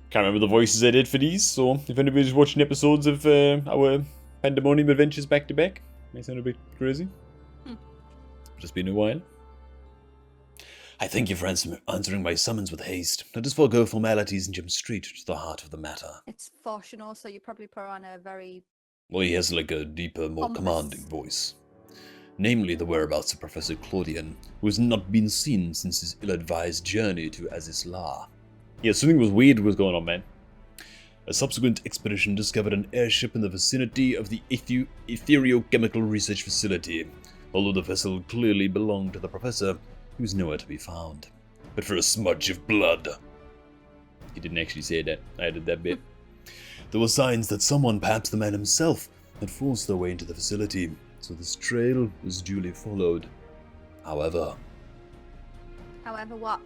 Can't remember the voices I did for these, so if anybody's watching episodes of our Pandaemonium adventures back to back, may sound a bit crazy. Just been a while. I thank you for answering my summons with haste. Let us forego formalities and jump straight to the heart of the matter. It's Fortunal, so you probably put on a very... Well, he has like a deeper, more commanding voice. Namely, the whereabouts of Professor Claudian, who has not been seen since his ill-advised journey to Azizla. Yeah, something weird was going on, man. A subsequent expedition discovered an airship in the vicinity of the Ethereochemical Research Facility. Although the vessel clearly belonged to the professor, he was nowhere to be found. But for a smudge of blood. He didn't actually say that. I added that bit. There were signs that someone, perhaps the man himself, had forced their way into the facility, so this trail was duly followed. However what?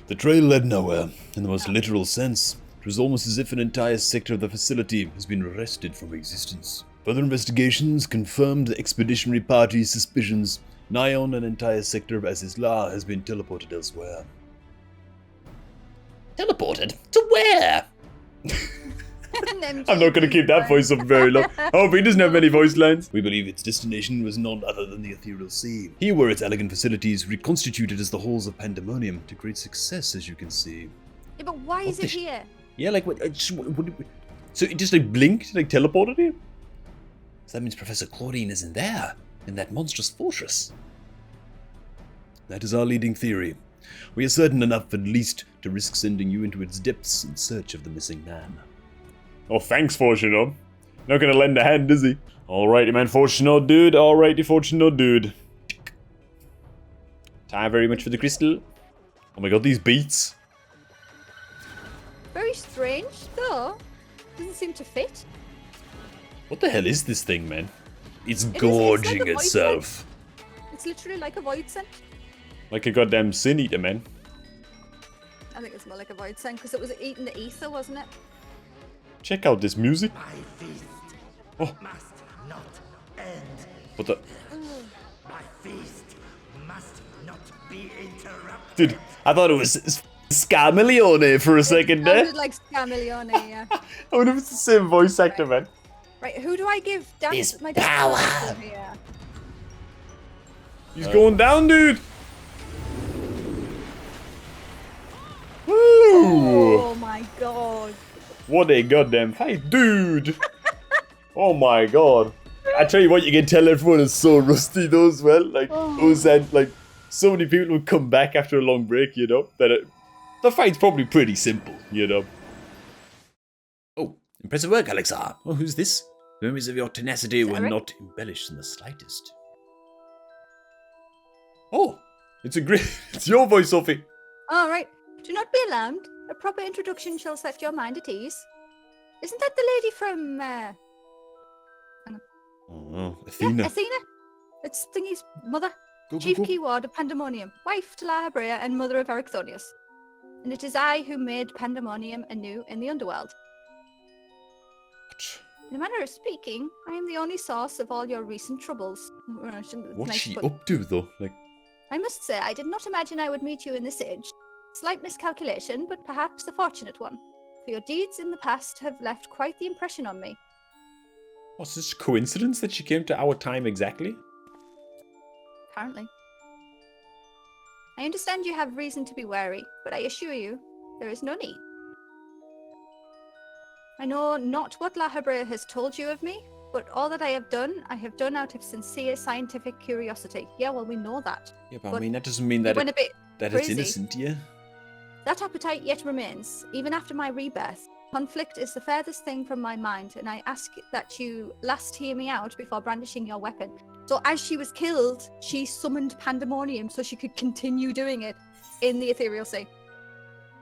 The trail led nowhere, in the most literal sense. It was almost as if an entire sector of the facility has been arrested from existence. Further investigations confirmed the expeditionary party's suspicions. Nigh on an entire sector of Azizla has been teleported elsewhere. Teleported? To where? I'm not going to keep that voice up very long. Oh, but he doesn't have many voice lines. We believe its destination was none other than the Ethereal Sea. Here were its elegant facilities reconstituted as the halls of Pandaemonium to great success, as you can see. Yeah, but why is it here? Yeah, like, what, so it just like blinked, like teleported here? So that means Professor Claudine isn't there, in that monstrous fortress. That is our leading theory. We are certain enough, at least, to risk sending you into its depths in search of the missing man. Oh, thanks, Fortuno. Not gonna lend a hand, is he? Alrighty, man, Fortuno dude. Alrighty, Fortuno dude. Time very much for the crystal. Oh my god, these beats. Very strange, though. Doesn't seem to fit. What the hell is this thing, man? It's gorging itself. It's literally like a void scent. Like a goddamn sin eater, man. I think it's more like a void scent because it was eating the ether, wasn't it? Check out this music. My feast must not end. What the? My feast must not be interrupted. Dude, I thought it was Scarmilione for a second there. It sounded like Scarmilione, yeah. I wonder if it's the same voice actor, man. Right, who do I give dance? My power. Here? He's going down, dude. Woo! Oh my god. What a goddamn fight, dude! Oh my god. I tell you what, you can tell everyone is so rusty though as well. Like, like, so many people would come back after a long break, you know? That the fight's probably pretty simple, you know? Oh, impressive work, Alexa. Oh, who's this? The memories of your tenacity were not embellished in the slightest. Oh, it's it's your voice, Sophie. All right. Do not be alarmed. A proper introduction shall set your mind at ease. Isn't that the lady from, Oh, Athena. Yeah, Athena. It's Thingy's mother. Chief Keyword of Pandaemonium, wife to lahabrea and mother of Erichthonios. And it is I who made Pandaemonium anew in the underworld. In a manner of speaking, I am the only source of all your recent troubles. What's she up to, though? Like, I must say, I did not imagine I would meet you in this age. Slight miscalculation, but perhaps a fortunate one. For your deeds in the past have left quite the impression on me. what's this coincidence that she came to our time exactly? Apparently. I understand you have reason to be wary, but I assure you, there is no need. I know not what lahabrea has told you of me, but all that I have done out of sincere scientific curiosity. Yeah, well, we know that. Yeah, but I mean, that doesn't mean that it's innocent, yeah? That appetite yet remains, even after my rebirth. Conflict is the furthest thing from my mind, and I ask that you last hear me out before brandishing your weapon. So as she was killed, she summoned Pandaemonium so she could continue doing it in the Ethereal Sea.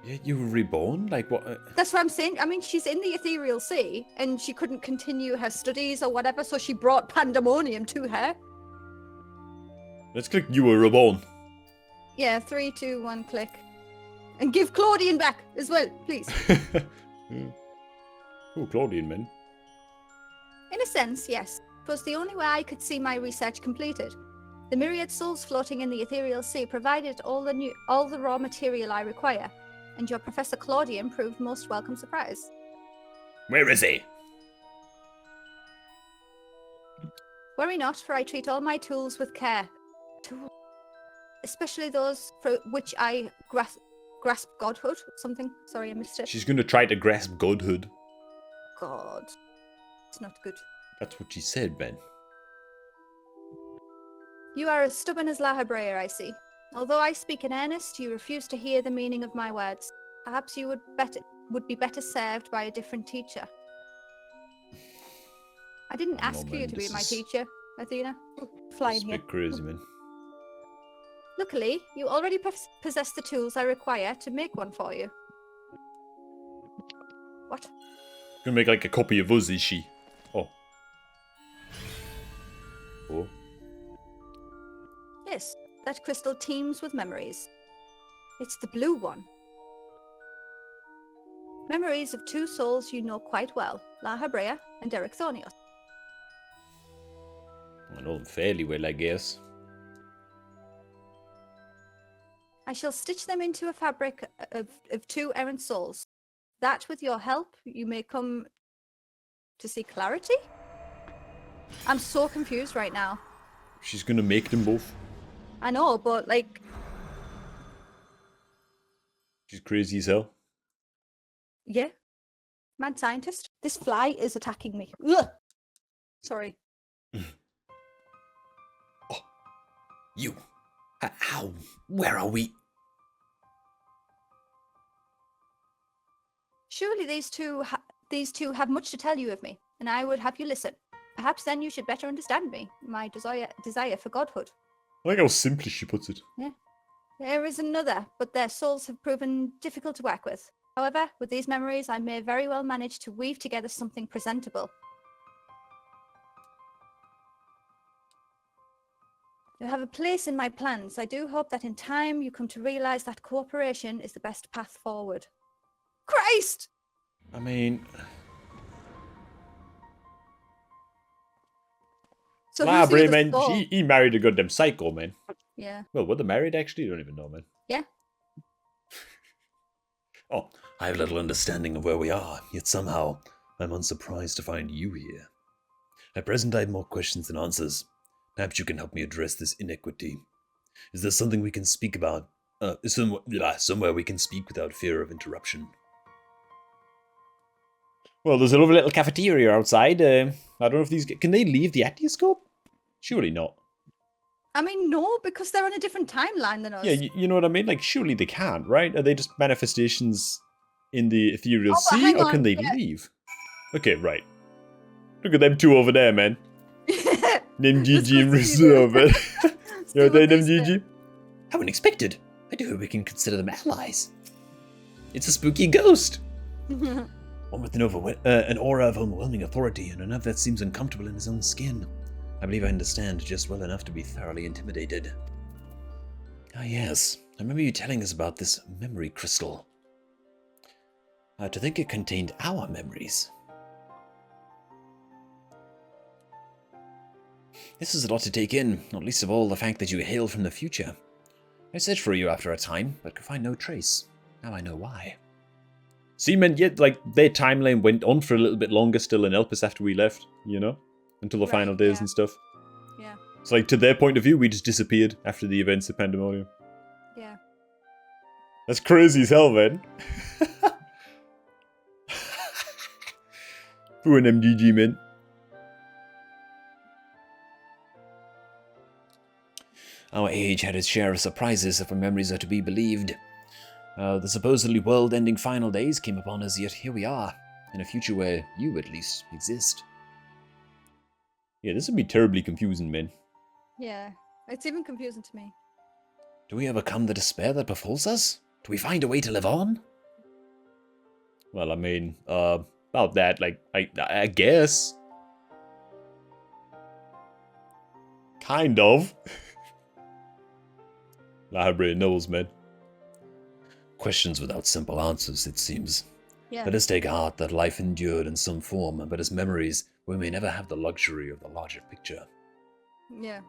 Yeah, you were reborn? Like, what? That's what I'm saying. I mean, she's in the Ethereal Sea, and she couldn't continue her studies or whatever, so she brought Pandaemonium to her. Let's click you were reborn. Yeah, 3, 2, 1, click. And give Claudian back as well, please. Yeah. Oh, Claudian, man. In a sense, yes. It was the only way I could see my research completed. The myriad souls floating in the Ethereal Sea provided all the raw material I require, and your Professor Claudian proved most welcome surprise. Where is he? Worry not, for I treat all my tools with care. Tools? Especially those for which I grasp godhood. Something. Sorry, I missed it. She's going to try to grasp godhood. God. It's not good. That's what she said, Ben. You are as stubborn as lahabrea, I see. Although I speak in earnest, you refuse to hear the meaning of my words. Perhaps you would be better served by a different teacher. I didn't ask for you to be my teacher, Athena. Flying here. It's a bit crazy, man. Luckily, you already possess the tools I require to make one for you. What? Gonna make like a copy of us, is she? Oh. Oh. Yes, that crystal teems with memories. It's the blue one. Memories of two souls you know quite well, lahabrea and erichthonios. I know them fairly well, I guess. I shall stitch them into a fabric of two errant souls. That, with your help, you may come to see clarity? I'm so confused right now. She's gonna make them both. I know, but like... She's crazy as hell. Yeah. Mad scientist. This fly is attacking me. Ugh! Sorry. Oh. You. How? Where are we? Surely these two have much to tell you of me, and I would have you listen. Perhaps then you should better understand me, my desire for godhood. I like how simply she puts it. Yeah. There is another, but their souls have proven difficult to work with. However, with these memories, I may very well manage to weave together something presentable. You have a place in my plans. I do hope that in time you come to realize that cooperation is the best path forward. Christ! I mean... So Lahabrea, who's the man, soul? he married a goddamn psycho, man. Yeah. Well, were they married, actually? I don't even know, man. Yeah. Oh, I have little understanding of where we are, yet somehow I'm unsurprised to find you here. At present, I have more questions than answers. Perhaps you can help me address this inequity. Is there something we can speak about? Somewhere we can speak without fear of interruption. Well, there's a lovely little cafeteria outside. I don't know if these... Can they leave the Atioscope? Surely not. I mean, no, because they're on a different timeline than us. Yeah, you know what I mean? Like, surely they can't, right? Are they just manifestations in the ethereal but sea, hang or on, can they yeah. leave? Okay, right. Look at them two over there, man. NMGG and Reserve, man. You know what they NMGG? How unexpected. I do hope we can consider them allies. It's a spooky ghost. One with an aura of overwhelming authority, and another that seems uncomfortable in his own skin. I believe I understand just well enough to be thoroughly intimidated. Ah yes, I remember you telling us about this memory crystal. To think it contained our memories. This is a lot to take in, not least of all the fact that you hail from the future. I searched for you after a time, but could find no trace. Now I know why. See, man, yet, like, their timeline went on for a little bit longer still in Elpis after we left, you know? Until the final days and stuff. Yeah. So, like, to their point of view, we just disappeared after the events of Pandaemonium. Yeah. That's crazy as hell, man. Poor an MGG, man. Our age had its share of surprises, if our memories are to be believed. The supposedly world-ending final days came upon us, yet here we are, in a future where you, at least, exist. Yeah, this would be terribly confusing, man. Yeah. It's even confusing to me. Do we overcome the despair that befalls us? Do we find a way to live on? Well, I mean, about that, like, I guess. Kind of. Lahabrea knows, man. Questions without simple answers, it seems. Yeah. Let us take heart that life endured in some form, but as memories, we may never have the luxury of the larger picture. Yeah.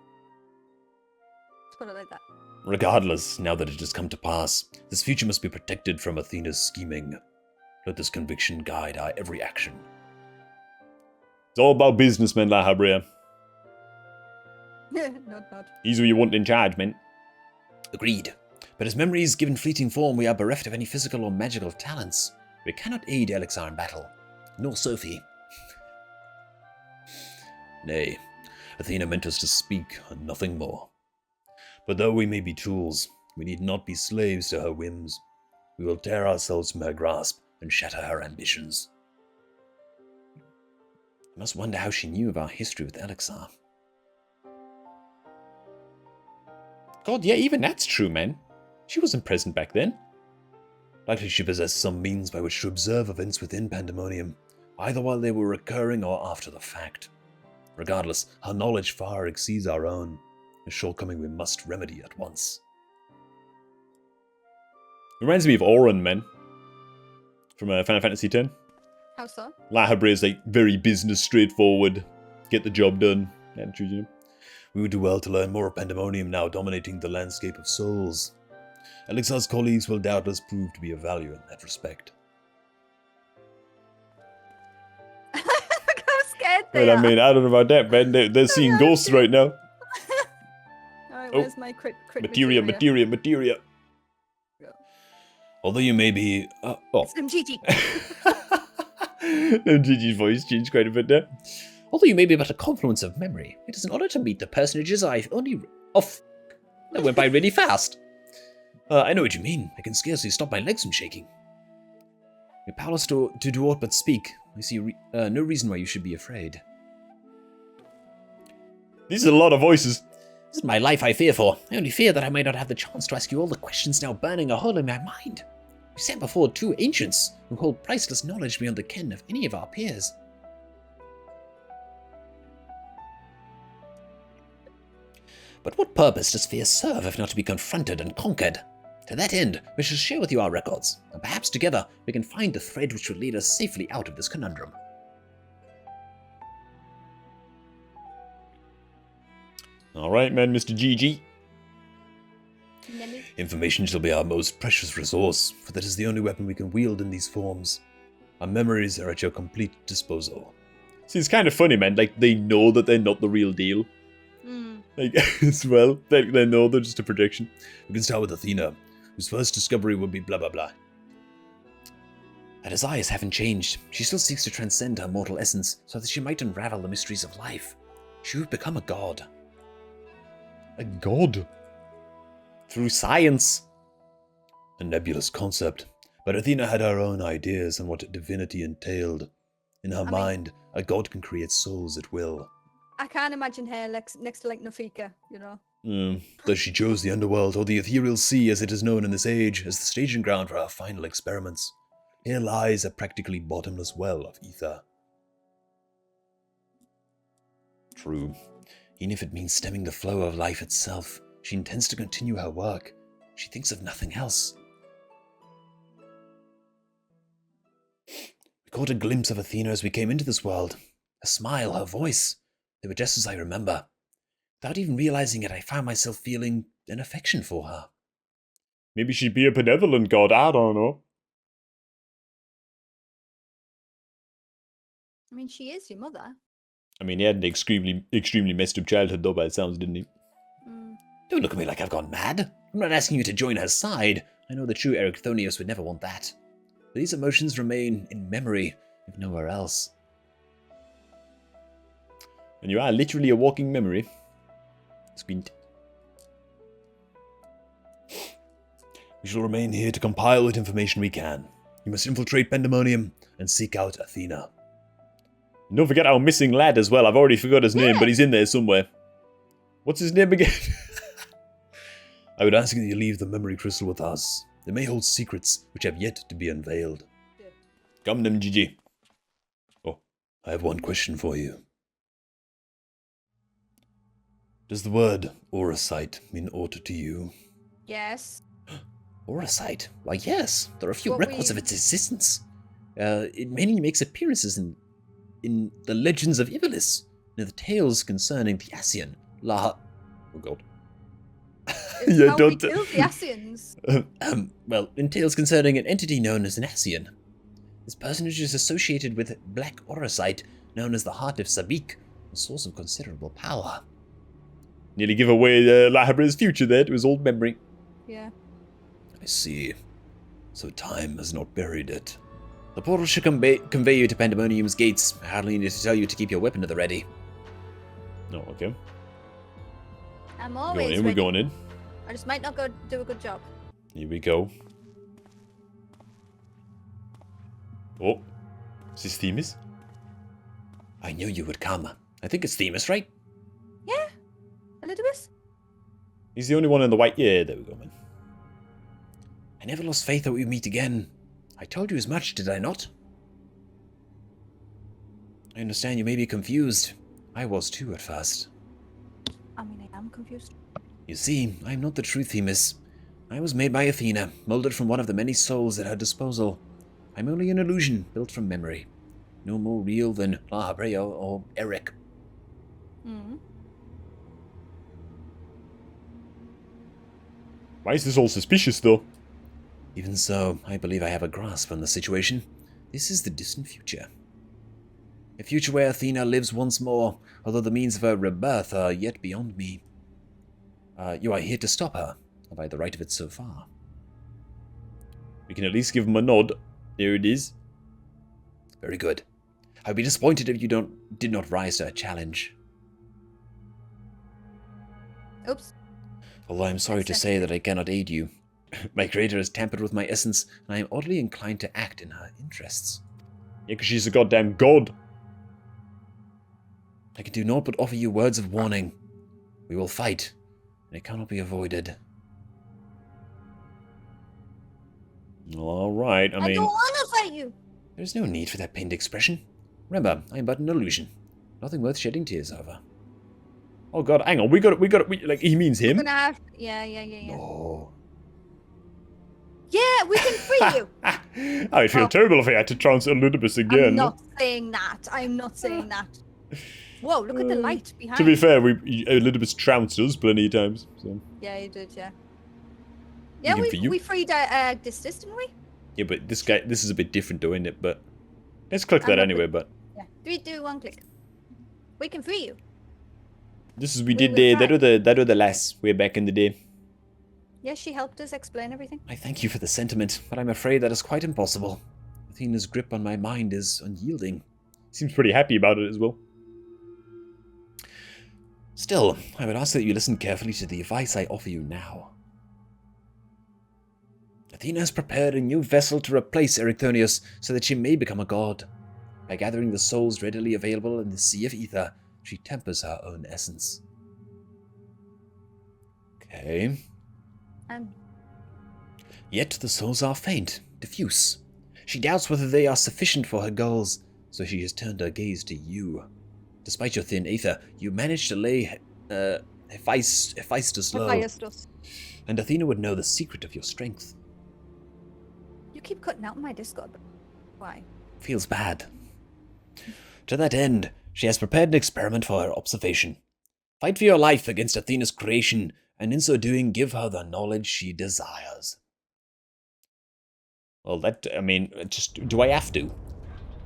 Let's put it like that. Regardless, now that it has come to pass, this future must be protected from Athena's scheming. Let this conviction guide our every action. It's all about business, man, lahabrea. Not. He's who you want in charge, man. Agreed. But as memories given fleeting form, we are bereft of any physical or magical talents. We cannot aid Elixir in battle, nor Sophie. Nay, Athena meant us to speak and nothing more. But though we may be tools, we need not be slaves to her whims. We will tear ourselves from her grasp and shatter her ambitions. I must wonder how she knew of our history with Elixir. God, yeah, even that's true, man. She wasn't present back then. Likely she possessed some means by which to observe events within Pandaemonium, either while they were occurring or after the fact. Regardless, her knowledge far exceeds our own, a shortcoming we must remedy at once. Reminds me of Auron, man. From Final Fantasy X. How so? Lahabrea is like very business straightforward. Get the job done. Attitude, you know. We would do well to learn more of Pandaemonium now dominating the landscape of souls. Elixir's colleagues will doubtless prove to be of value in that respect. Look how scared they Well, are. I mean, I don't know about that, man. They're seeing ghosts right now. Alright, where's my crit Materia. Yeah. Although you may be... It's MGG. Gigi's voice changed quite a bit there. Although you may be but a confluence of memory, it is an honor to meet the personages I've only... That went by really fast. I know what you mean. I can scarcely stop my legs from shaking. You're powerless to do aught but speak. I see no reason why you should be afraid. These are a lot of voices. This is my life I fear for. I only fear that I may not have the chance to ask you all the questions now burning a hole in my mind. We stand before two ancients who hold priceless knowledge beyond the ken of any of our peers. But what purpose does fear serve if not to be confronted and conquered? To that end, we shall share with you our records, and perhaps together we can find the thread which will lead us safely out of this conundrum. Alright, man, Mr. GG. Information shall be our most precious resource, for that is the only weapon we can wield in these forms. Our memories are at your complete disposal. See, it's kind of funny, man. Like, they know that they're not the real deal. Like, as well. They know they're just a projection. We can start with Athena, whose first discovery would be blah blah blah. Her desires haven't changed. She still seeks to transcend her mortal essence, so that she might unravel the mysteries of life. She would become a god. A god? Through science? A nebulous concept, but Athena had her own ideas on what divinity entailed. In her mind, a god can create souls at will. I can't imagine her next to like Nafika, you know. Thus she chose the underworld, or the ethereal sea as it is known in this age, as the staging ground for her final experiments. Here lies a practically bottomless well of ether. True. Even if it means stemming the flow of life itself, she intends to continue her work. She thinks of nothing else. We caught a glimpse of Athena as we came into this world. Her smile, her voice, they were just as I remember. Without even realizing it, I found myself feeling an affection for her. Maybe she'd be a benevolent god, I don't know. I mean, she is your mother. I mean, he had an extremely messed up childhood though, by the sounds, didn't he? Don't look at me like I've gone mad. I'm not asking you to join her side. I know the true erichthonios would never want that. But these emotions remain in memory, if nowhere else. And you are literally a walking memory. Squint. We shall remain here to compile what information we can. You must infiltrate Pandaemonium and seek out Athena. And don't forget our missing lad as well. I've already forgot his name, but he's in there somewhere. What's his name again? I would ask that you leave the memory crystal with us. It may hold secrets which have yet to be unveiled. Come them, GG. Oh, I have one question for you. Does the word Auracite mean aught to you? Yes. Auracite? Why, yes. There are a few What were records of you- its existence. It mainly makes appearances in the legends of Iblis, and the tales concerning the Asian, oh god. It's Yeah, how we don't- killed the Asians. Well, in tales concerning an entity known as an Asian. This personage is associated with black orosite, known as the Heart of Sabik, a source of considerable power. Nearly give away Lahabrea's future there to his old memory. Yeah. I see. So time has not buried it. The portal should convey you to Pandaemonium's gates. I hardly need to tell you to keep your weapon at the ready. No, okay. I'm Going always in, we're ready. going in. I just might not go do a good job. Here we go. Oh. Is this Themis? I knew you would come. I think it's Themis, right? Yeah. Elizabeth? He's the only one in the white. Yeah, there we go, man. I never lost faith that we'd meet again. I told you as much, did I not? I understand you may be confused. I was too at first. I mean, I am confused. You see, I am not the true Themis. I was made by Athena, molded from one of the many souls at her disposal. I'm only an illusion, built from memory. No more real than lahabrea or Eric. Mm. Why is this all suspicious, though? Even so, I believe I have a grasp on the situation. This is the distant future. A future where Athena lives once more, although the means of her rebirth are yet beyond me. You are here to stop her. Have I the right of it so far? We can at least give him a nod. There it is. Very good. I'd be disappointed if you did not rise to a challenge. Oops. Although I'm sorry to say that I cannot aid you. My creator has tampered with my essence, and I am oddly inclined to act in her interests. Yeah, because she's a goddamn god. I can do naught but offer you words of warning. We will fight, and it cannot be avoided. Alright, I I mean... don't want to fight you. There is no need for that pained expression. Remember, I am but an illusion. Nothing worth shedding tears over. Oh god, hang on, we like, he means We're him? gonna have. Yeah. No. Yeah, we can free you. I would feel Oh. terrible if I had to transfer Elidibus again. I'm not saying that. I'm not saying that. Whoa, look at the light behind. To be fair, Elidibus trounced us plenty of times. So. Yeah, you did, yeah. Yeah, can free you. we freed Distis, didn't we? Yeah, but this is a bit different though, isn't it? But let's click that not anyway, but... Yeah. 3, 2, 1, click. We can free you. This is We did will try. that other lass way back in the day. Yeah, she helped us explain everything. I thank you for the sentiment, but I'm afraid that is quite impossible. Athena's grip on my mind is unyielding. Seems pretty happy about it as well. Still, I would ask that you listen carefully to the advice I offer you now. Athena has prepared a new vessel to replace erichthonios so that she may become a god. By gathering the souls readily available in the sea of ether, she tempers her own essence. Okay. Yet the souls are faint, diffuse. She doubts whether they are sufficient for her goals, so she has turned her gaze to you. Despite your thin aether, you managed to lay Hephaestus low, Hephaestus. and Athena would know the secret of your strength. You keep cutting out my Discord. Why? Feels bad. To that end, she has prepared an experiment for her observation. Fight for your life against Athena's creation, and in so doing give her the knowledge she desires. Well, that, I mean, just, do I have to?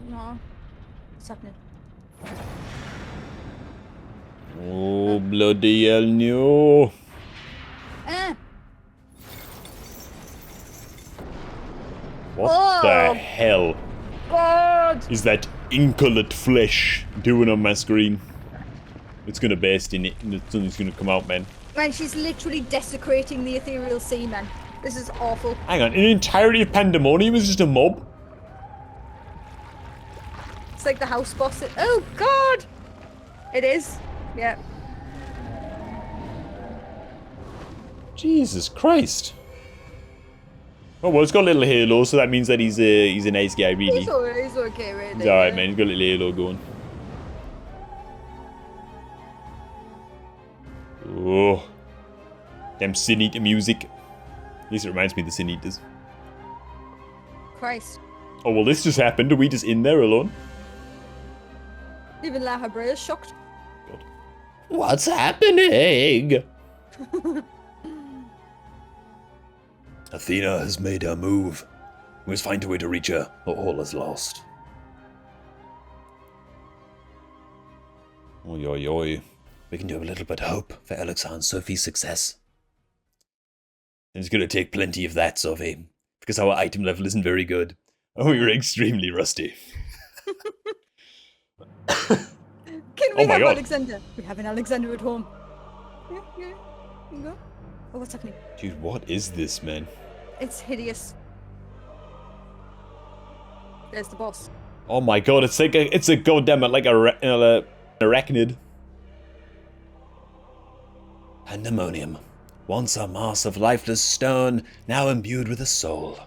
No. What's happening? Oh, bloody hell, no. What Oh. the hell God! is that incolate flesh doing on my screen? It's gonna burst in it, and something's gonna come out, man. Man, she's literally desecrating the ethereal sea, man. This is awful. Hang on, an entirety of Pandaemonium is just a mob? It's like the house boss. Oh, God! It is. Yeah. Jesus Christ. Oh, well, it's got a little halo, so that means that he's a nice guy, really. He's okay, right? He's alright, man. He's got a little halo going. Oh. Damn Sin Eater music. At least it reminds me of the Sin Eaters. Christ. Oh, well, this just happened. Are we just in there alone? Even Lahabrea is shocked. What's happening? Athena has made her move. We must find a way to reach her, or all is lost. Oi, oi, oi. We can do a little bit of hope for Alexa and Sophie's success. It's going to take plenty of that, Sophie, because our item level isn't very good. Oh, we're extremely rusty. Can we Oh my have God. Alexander? We have an Alexander at home. Yeah. Here you go. Oh, what's happening? Dude, what is this, man? It's hideous. There's the boss. Oh my god, it's like it's a goddamn like a arachnid. Pandemonium. Once a mass of lifeless stone, now imbued with a soul.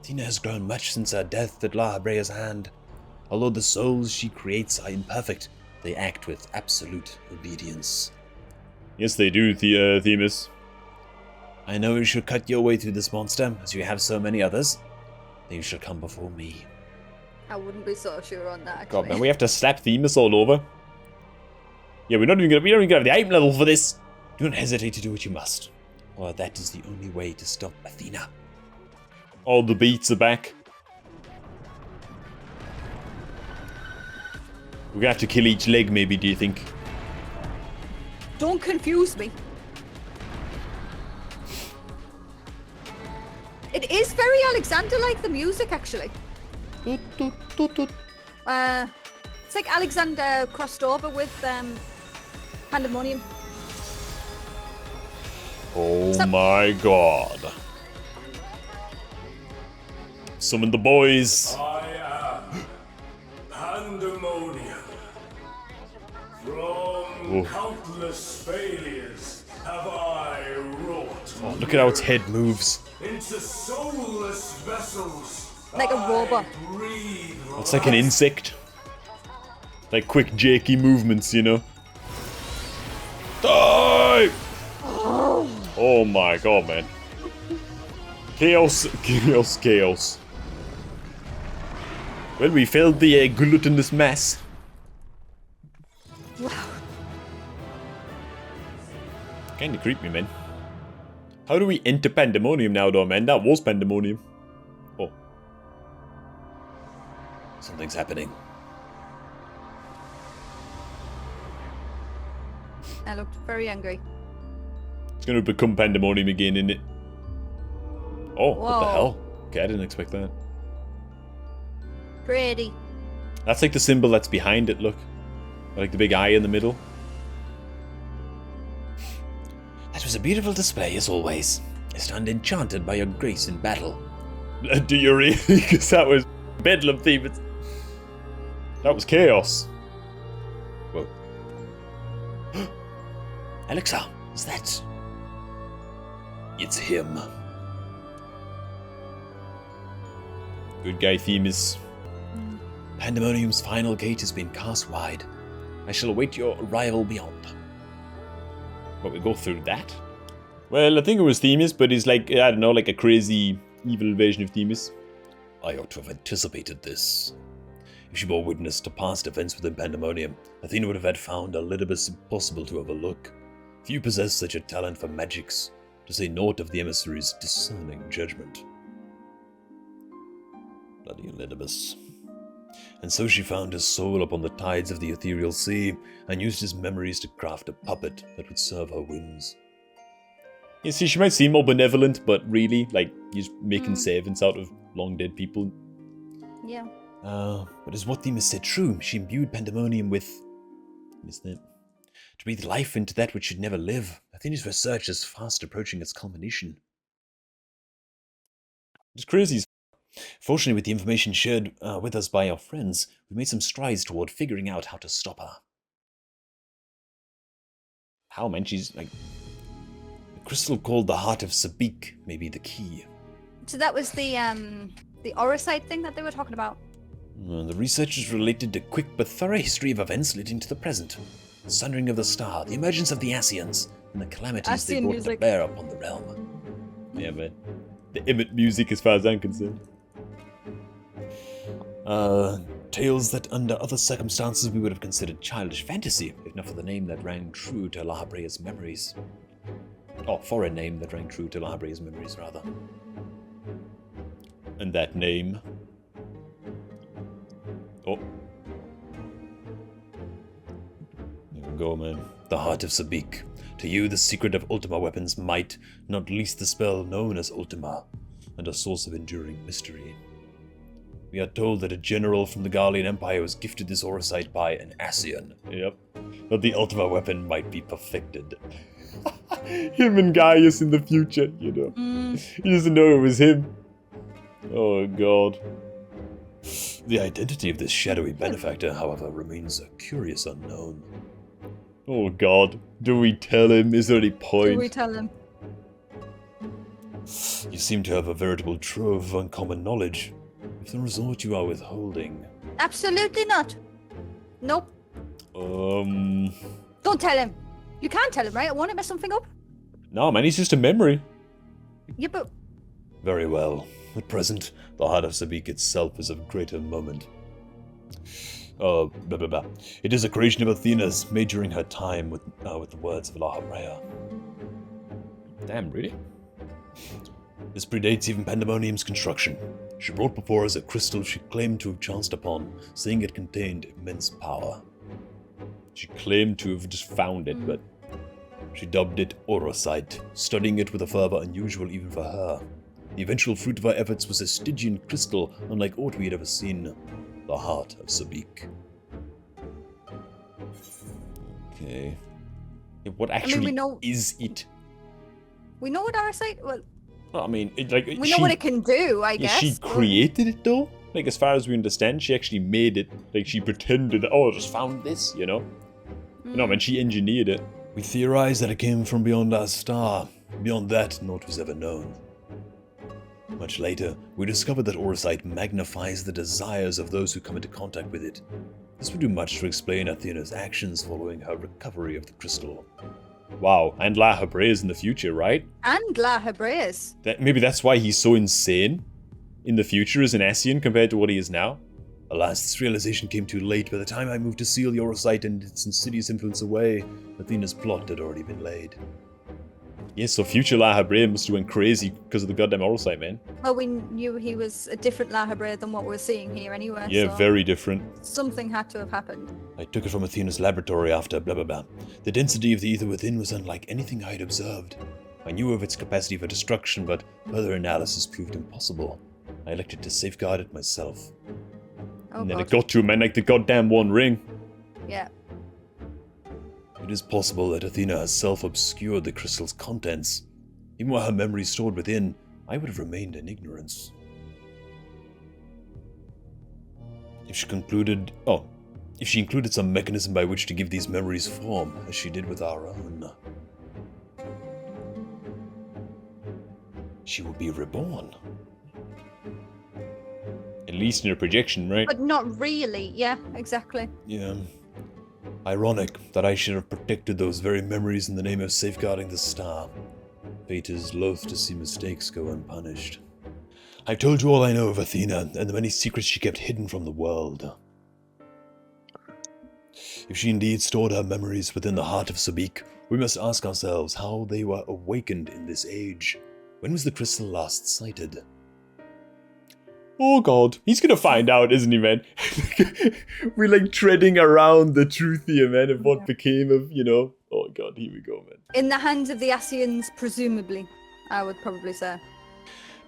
Athena has grown much since her death at lahabrea's hand. Although the souls she creates are imperfect, they act with absolute obedience. Yes, they do, Themis. I know you should cut your way through this monster, as you have so many others. Then you shall come before me. I wouldn't be so sure on that, actually. God, man, we have to slap Themis all over. Yeah, we don't even gonna have the item level for this. Do not hesitate to do what you must, or that is the only way to stop Athena. All the beats are back. We're gonna have to kill each leg, maybe, do you think? Don't confuse me. It is very Alexander-like, the music, actually. It's like Alexander crossed over with Pandaemonium. Oh my god. Summon the boys. I am Pandaemonium. From countless failures have I wrought. Oh, look at how its head moves. Into soulless vessels. Like a robot. It's like an insect. Like quick, jerky movements, you know. Die! Oh my god, man. Chaos, chaos, chaos. Well, we felled the gluttonous mass. Wow. Kinda creepy, man. How do we enter Pandemonium now, though, man? That was Pandemonium. Oh. Something's happening. I looked very angry. It's gonna become Pandemonium again, isn't it? Oh, what the Whoa. hell? Okay, I didn't expect that. Pretty. That's like the symbol that's behind it, look. Like the big eye in the middle. That was a beautiful display, as always. I stand enchanted by your grace in battle. Do you really? Because that was Bedlam theme. That was chaos. Whoa. Alexa, is that... It's him. Good guy Themis. Pandemonium's final gate has been cast wide. I shall await your arrival beyond. But we go through that? Well, I think it was Themis, but he's like, I don't know, like a crazy evil version of Themis. I ought to have anticipated this. If she bore witness to past events within Pandemonium, Athena would have had found Elidibus impossible to overlook. Few possess such a talent for magics, to say naught of the emissary's discerning judgment. Bloody Elidibus. And so she found his soul upon the tides of the ethereal sea, and used his memories to craft a puppet that would serve her whims. You see, she might seem more benevolent, but really, like, he's making servants out of long-dead people. Yeah. But is what Themis said true? She imbued Pandemonium with... Is that... To breathe life into that which should never live. Athena's research is fast approaching its culmination. It's crazy. Fortunately, with the information shared with us by our friends, we made some strides toward figuring out how to stop her. How, man? She's like... The crystal called the Heart of Sabik may be the key. So that was the Orosite thing that they were talking about. The researchers related a quick but thorough history of events leading to the present. The sundering of the star, the emergence of the Asians, and the calamities they Asian brought music. to bear upon the realm. Yeah, man. The Emmett music as far as I'm concerned. Tales that under other circumstances we would have considered childish fantasy, if not for the name that rang true to lahabrea's memories. Oh, foreign name that rang true to Lahabrea's memories, rather. And that name... Oh. There we go, man. The Heart of Sabik. To you, the secret of Ultima weapons might, not least the spell known as Ultima, and a source of enduring mystery. We are told that a general from the Garlean Empire was gifted this Orosite by an Asian. Yep. That the Ultima weapon might be perfected. Him and Gaius in the future, you know. He doesn't know it was him. Oh, God. The identity of this shadowy benefactor, however, remains a curious unknown. Oh, God. Do we tell him? Is there any point? Do we tell him? You seem to have a veritable trove of uncommon knowledge. If the resort you are withholding... Absolutely not. Nope. Don't tell him. You can't tell him, right? I won't mess something up. No, man, he's just a memory. Yeah, but... Very well. At present, the Heart of Sabik itself is of greater moment. Blah, blah, blah. It is a creation of Athena's, made during her time with the words of lahabrea. Damn, really? This predates even Pandaemonium's construction. She brought before us a crystal she claimed to have chanced upon, saying it contained immense power. She claimed to have just found it, but she dubbed it Orosite, studying it with a fervor unusual even for her. The eventual fruit of her efforts was a Stygian crystal, unlike aught we had ever seen. The Heart of Sabik. Okay. Yeah, what actually is it? We know what Orosite... Well, I mean, we know what it can do, I guess. She created it, though? Like, as far as we understand, she actually made it. Like, she pretended, oh, I just found this, you know? No, man, she engineered it. We theorize that it came from beyond our star. Beyond that, naught was ever known. Much later, we discovered that Orosite magnifies the desires of those who come into contact with it. This would do much to explain Athena's actions following her recovery of the crystal. Wow, and lahabrea's in the future, right? And lahabrea's. Maybe that's why he's so insane in the future as an Asian compared to what he is now. Alas, this realization came too late. By the time I moved to seal the Orosite and its insidious influence away, Athena's plot had already been laid. Yes, so future lahabrea must have went crazy because of the goddamn Orosite, man. Well, we knew he was a different lahabrea than what we're seeing here anyway. Yeah, so very different. Something had to have happened. I took it from Athena's laboratory after blah blah blah. The density of the ether within was unlike anything I had observed. I knew of its capacity for destruction, but further analysis proved impossible. I elected to safeguard it myself. Oh, and then God. it got to him, man, like the goddamn One Ring. Yeah. It is possible that Athena herself obscured the crystal's contents. Even while her memory stored within, I would have remained in ignorance. If she included some mechanism by which to give these memories form, as she did with our own, she would be reborn. At least in her projection, right? But not really. Yeah, exactly. Yeah. Ironic that I should have protected those very memories in the name of safeguarding the star. Fate is loath to see mistakes go unpunished. I've told you all I know of Athena, and the many secrets she kept hidden from the world. If she indeed stored her memories within the Heart of Sabik, we must ask ourselves how they were awakened in this age. When was the crystal last sighted? Oh God, he's gonna find out, isn't he, man? We're like treading around the truth here, man, of what became of, you know. Oh God, here we go, man. In the hands of the Asians, presumably, I would probably say.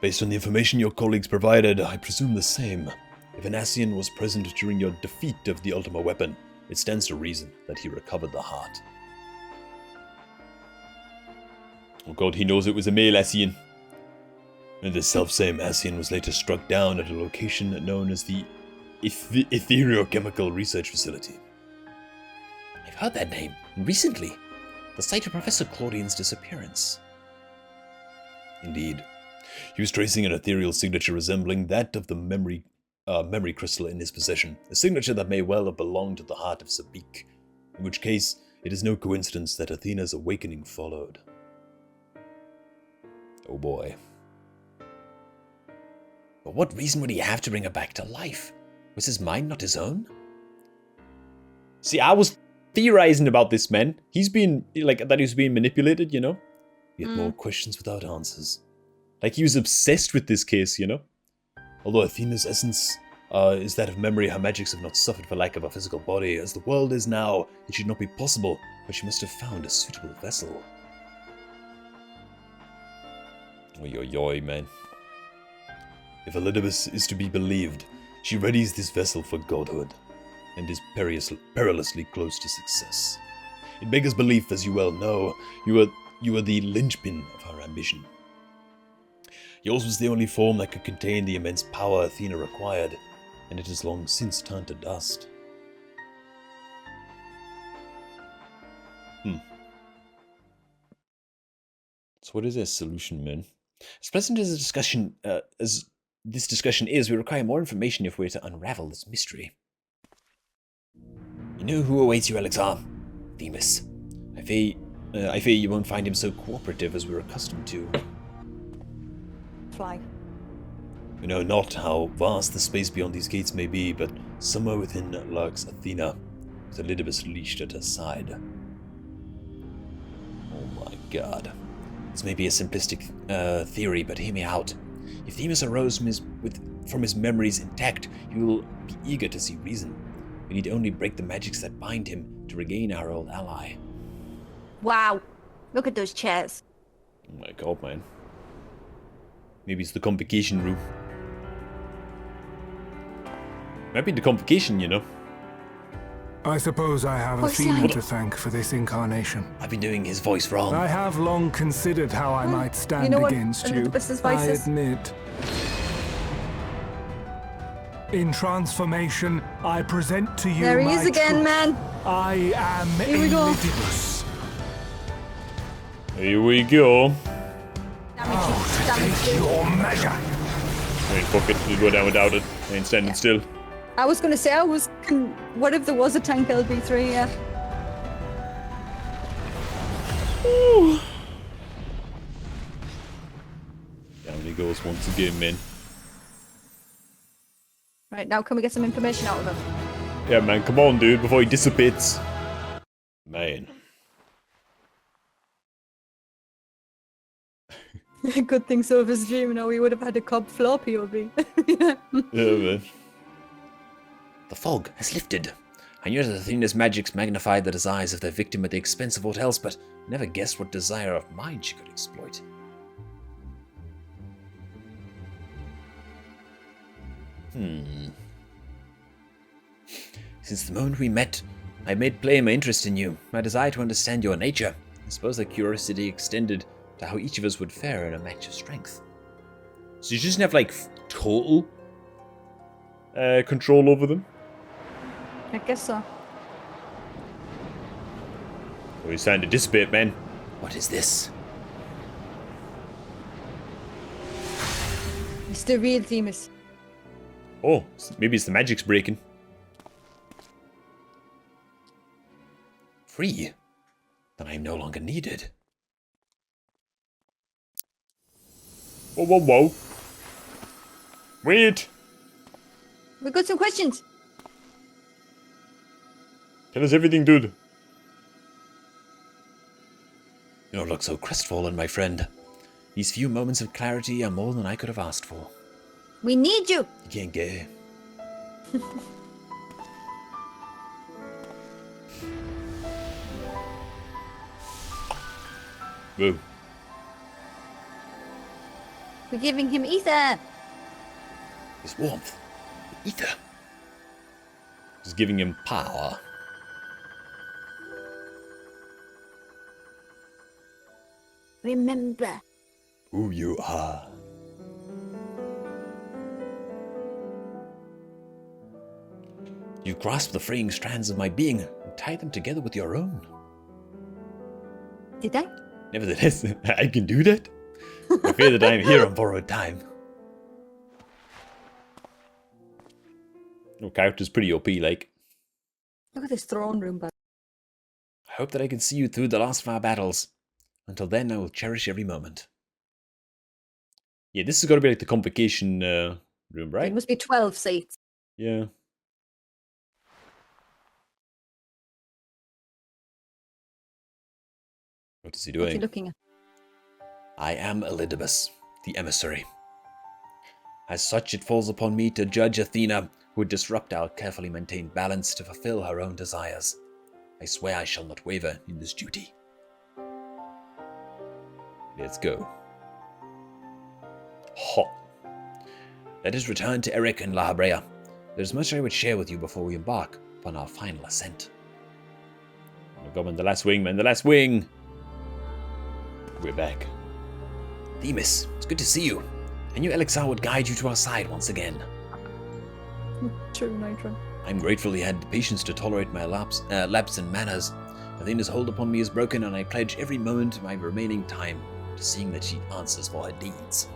Based on the information your colleagues provided, I presume the same. If an Asian was present during your defeat of the Ultima weapon, it stands to reason that he recovered the heart. Oh God, he knows it was a male Asian. And this selfsame Asian was later struck down at a location known as the Ethereochemical Research Facility. I've heard that name recently. The site of Professor Claudian's disappearance. Indeed. He was tracing an ethereal signature resembling that of the memory crystal in his possession, a signature that may well have belonged to the Heart of Sabik, in which case it is no coincidence that Athena's awakening followed. Oh boy. But what reason would he have to bring her back to life? Was his mind not his own? See, I was theorizing about this man. He's been, like, that he was being manipulated, you know? yet more questions without answers. Like he was obsessed with this case, you know? Although Athena's essence is that of memory, her magics have not suffered for lack of a physical body. As the world is now, it should not be possible, but she must have found a suitable vessel. Oi, oi, oi, man. If Elidibus is to be believed, she readies this vessel for godhood, and is perilously close to success. It beggars belief, as you well know, you are the linchpin of her ambition. Yours was the only form that could contain the immense power Athena required, and it has long since turned to dust. So what is their solution, man? As pleasant as this discussion is, we require more information if we're to unravel this mystery. You know who awaits you, Alexar? Themis. I fear you won't find him so cooperative as we're accustomed to. Fly. We know not how vast the space beyond these gates may be, but somewhere within lurks Athena, with Elidibus leashed at her side. Oh my god. This may be a simplistic theory, but hear me out. If Themis arose from his memories intact, he will be eager to see reason. We need only break the magics that bind him to regain our old ally. Wow. Look at those chairs. Oh my god, man. Maybe it's the convocation room. Might be the convocation, you know. I suppose I have Athena to thank for this incarnation. I've been doing his voice wrong. I have long considered how I might stand You know what against you. Elidibus's I voice is? admit. In transformation, I present to you There he my is again, truth. man. I am Here we go. Elidibus. Here we go. Damage you. Your measure. I mean, fuck it, we'll go down without it. I ain't standing still. I was going to say, what if there was a tank LB3, yeah. Ooh. Down he goes once again, man. Right, now can we get some information out of him? Yeah, man, come on, dude, before he dissipates. Man. Good thing so of his dream, we would have had a cob floor POV. Yeah, man. The fog has lifted. I knew that Athena's magics magnified the desires of their victim at the expense of what else, but never guessed what desire of mine she could exploit. Since the moment we met, I made plain my interest in you, my desire to understand your nature. I suppose that curiosity extended to how each of us would fare in a match of strength. So you just have, like, total control over them? I guess so. Oh, he's starting to dissipate, man. What is this? It's the real Themis. Oh, maybe it's the magic's breaking. Free? Then I am no longer needed. Whoa, whoa, whoa. Wait! We got some questions. Tell us everything, dude. You don't look so crestfallen, my friend. These few moments of clarity are more than I could have asked for. We need you. You can't get. Whoa. We're giving him ether. This warmth. Ether. Just giving him power. Remember. Who you are. You grasp the fraying strands of my being and tie them together with your own. Did I? Nevertheless, I can do that. I fear that I am here on borrowed time. No, character's pretty OP, like. Look at this throne room, bud. I hope that I can see you through the last of our battles. Until then, I will cherish every moment. Yeah, this has got to be like the convocation room, right? It must be 12 seats. Yeah. What is he What's he doing? looking at? I am Elidibus, the emissary. As such, it falls upon me to judge Athena, who would disrupt our carefully maintained balance to fulfill her own desires. I swear I shall not waver in this duty. Let's go. Hot. Let us return to Eric and lahabrea. There's much I would share with you before we embark upon our final ascent. Oh god, man, the last wing, man, the last wing! We're back. Themis, it's good to see you. I knew Elixir would guide you to our side once again. True, Nitro. I'm grateful he had the patience to tolerate my lapse in manners. Athena's hold upon me is broken, and I pledge every moment of my remaining time to seeing that she answers for her deeds.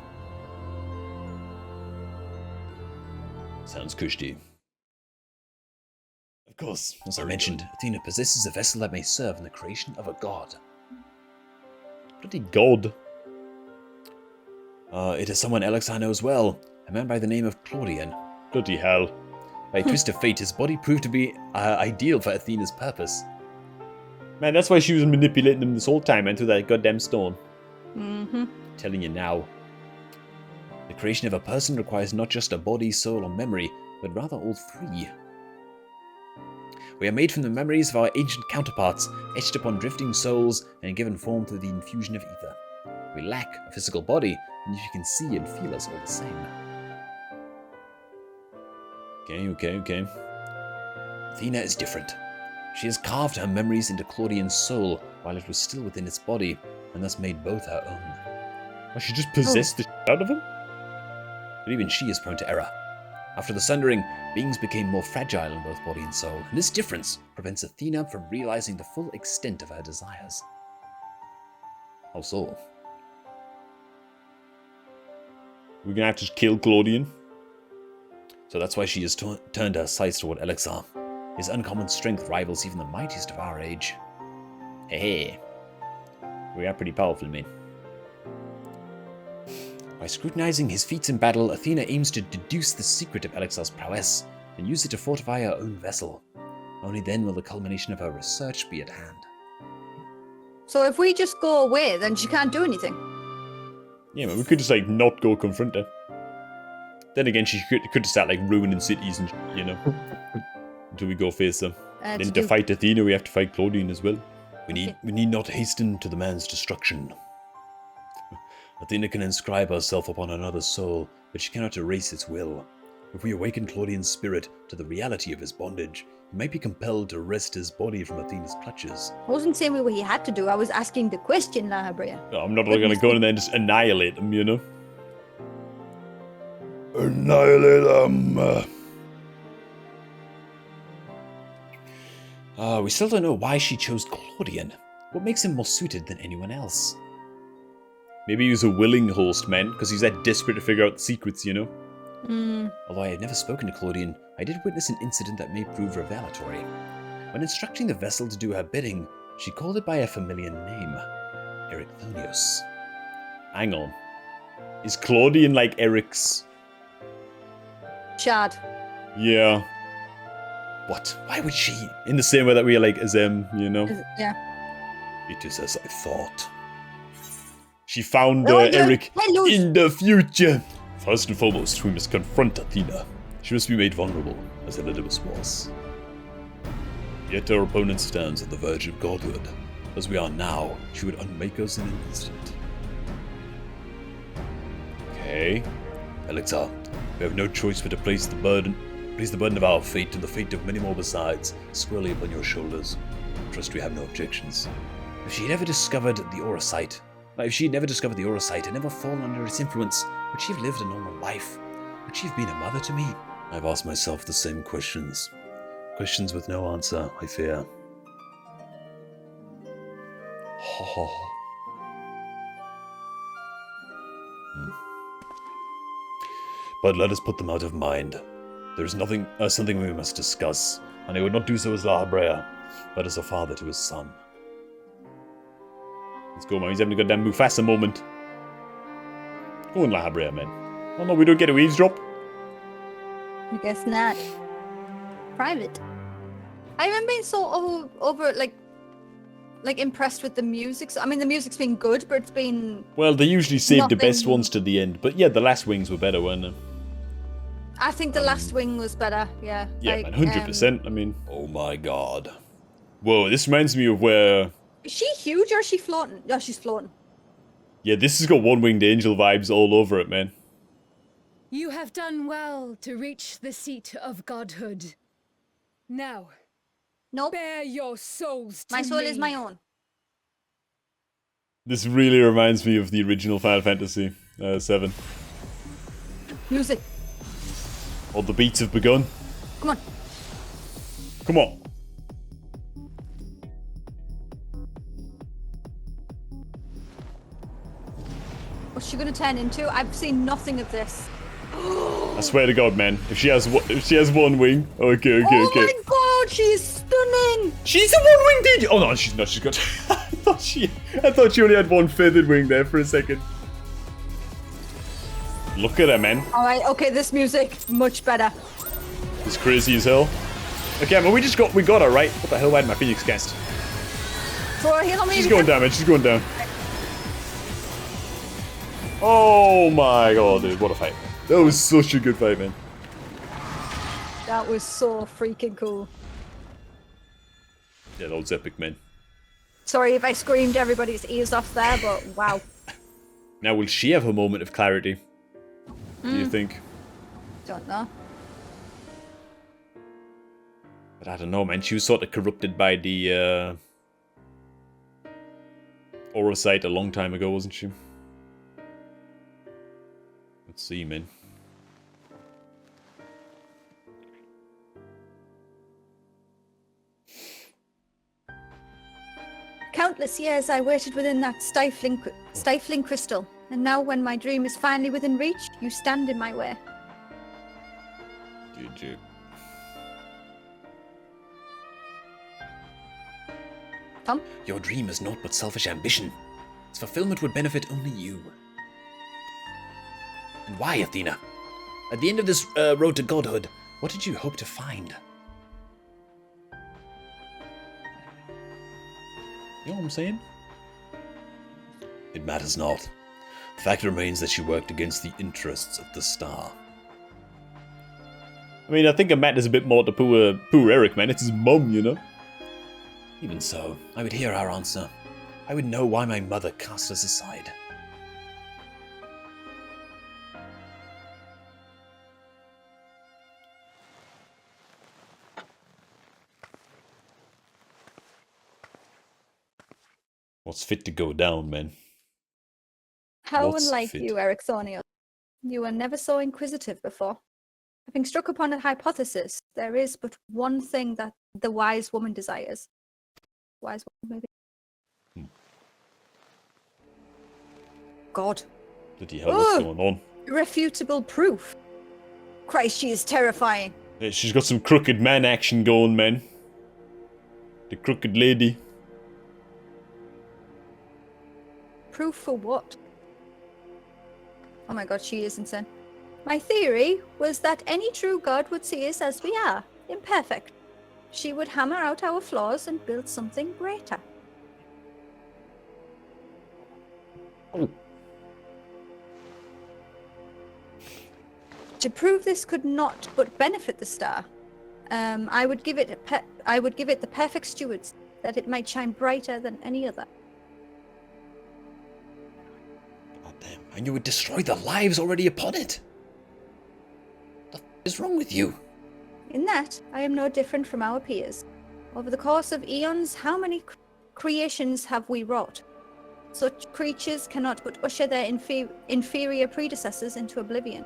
Sounds cushy. Of course, as I mentioned, Athena possesses a vessel that may serve in the creation of a god. Bloody god. It is someone Elixir knows well, a man by the name of Claudian. Bloody hell. By a twist of fate, his body proved to be ideal for Athena's purpose. Man, that's why she was manipulating him this whole time into that goddamn stone. Mm-hmm. Telling you now. The creation of a person requires not just a body, soul, or memory, but rather all three. We are made from the memories of our ancient counterparts, etched upon drifting souls and given form through the infusion of ether. We lack a physical body, and you can see and feel us all the same. Okay. Athena is different. She has carved her memories into Claudian's soul while it was still within its body, and thus made both her own. Well, she just possessed the shit out of him? But even she is prone to error. After the Sundering, beings became more fragile in both body and soul, and this difference prevents Athena from realizing the full extent of her desires. How so? We're gonna have to kill Claudian. So that's why she has turned her sights toward Elixir. His uncommon strength rivals even the mightiest of our age. Hey. We are pretty powerful, man. By scrutinizing his feats in battle, Athena aims to deduce the secret of Elixir's prowess and use it to fortify her own vessel. Only then will the culmination of her research be at hand. So if we just go away, then she can't do anything. Yeah, man, we could just, like, not go confront her. Then again, she could start, like, ruining cities and shit, you know. Until we go face them. Then to fight Athena, we have to fight Claudian as well. We need not hasten to the man's destruction. Athena can inscribe herself upon another's soul, but she cannot erase its will. If we awaken Claudian's spirit to the reality of his bondage, he might be compelled to wrest his body from Athena's clutches. I wasn't saying what he had to do. I was asking the question, lahabrea. I'm not going to go in there and just annihilate him, you know? Annihilate them! We still don't know why she chose Claudian. What makes him more suited than anyone else? Maybe he was a willing host, man, because he's that desperate to figure out the secrets, you know? Although I have never spoken to Claudian, I did witness an incident that may prove revelatory. When instructing the vessel to do her bidding, she called it by a familiar name, Erichthonios. Hang on. Is Claudian like Eric's? Shard. Yeah. What? Why would she? In the same way that we are like Azem, you know? Yeah. It is as I thought. She found Eric in the future. First and foremost, we must confront Athena. She must be made vulnerable, as Elidibus was. Yet our opponent stands on the verge of godhood. As we are now, she would unmake us in an instant. Okay. Elixir, we have no choice but to place the burden of our fate and the fate of many more besides squarely upon your shoulders. Trust we have no objections. If she had never discovered the Orosite and never fallen under its influence, would she have lived a normal life? Would she have been a mother to me? I've asked myself the same questions. Questions with no answer, I fear. But let us put them out of mind. There is something we must discuss, and I would not do so as lahabrea, but as a father to his son. Let's go, man. He's having a goddamn Mufasa moment. Go on, lahabrea, man. Oh no, we don't get to eavesdrop. I guess not. Private. I remember being so over like like impressed with the music. So, I mean, the music's been good, but it's been. Well, they usually save the best Nothing- ones to the end. But yeah, the last wings were better, weren't they? I think the last wing was better. Yeah. Yeah, like, man, 100%. I mean, oh my god. Whoa, this reminds me of where... Is she huge or is she floating? Oh, she's floating. Yeah, this has got one-winged angel vibes all over it, man. You have done well to reach the seat of godhood. Now, Nope. bear your souls to My soul is me. my own. This really reminds me of the original Final Fantasy VII. Music. All the beats have begun. Come on. Come on. What's she gonna turn into? I've seen nothing of this. I swear to God, man. If she has one wing, okay. Oh my god, she is stunning! She's a one-winged angel. Oh no, she's not. She's got. I thought she only had one feathered wing there for a second. Look at her, man. Alright, okay, this music, much better. It's crazy as hell. Okay, but we got her right. What the hell? Why did my Phoenix cast? Throw a heal on me. She's going down, man. She's going down. Oh my god, dude. What a fight. That was such a good fight, man. That was so freaking cool. Yeah, that was epic, man. Sorry if I screamed everybody's ears off there, but wow. Now, will she have a moment of clarity? Do you think? Don't know. But I don't know, man. She was sort of corrupted by the aura sight a long time ago, wasn't she? Let's see, man. Countless years I waited within that stifling crystal, and now when my dream is finally within reach, you stand in my way. GG. Tom? Your dream is naught but selfish ambition. Its fulfillment would benefit only you. And why, Athena? At the end of this road to godhood, what did you hope to find? You know what I'm saying? It matters not. The fact remains that she worked against the interests of the star. I mean, I think it matters a bit more to poor Eric, man. It's his mum, you know? Even so, I would hear our answer. I would know why my mother cast us aside. What's fit to go down, man? How What's unlike fit? you, erichthonios. You were never so inquisitive before. Having struck upon a hypothesis, there is but one thing that the wise woman desires. Wise woman, maybe? God. Bloody hell, what's Ugh! going on? Irrefutable proof. Christ, she is terrifying. Yeah, she's got some crooked man action going, man. The crooked lady. Proof for what? Oh my god, she is insane. My theory was that any true god would see us as we are, imperfect. She would hammer out our flaws and build something greater. To prove this could not but benefit the star, I would give it the perfect stewards, that it might shine brighter than any other. God damn, and you would destroy the lives already upon it. What is wrong with you? In that, I am no different from our peers. Over the course of eons, how many creations have we wrought? Such creatures cannot but usher their inferior predecessors into oblivion.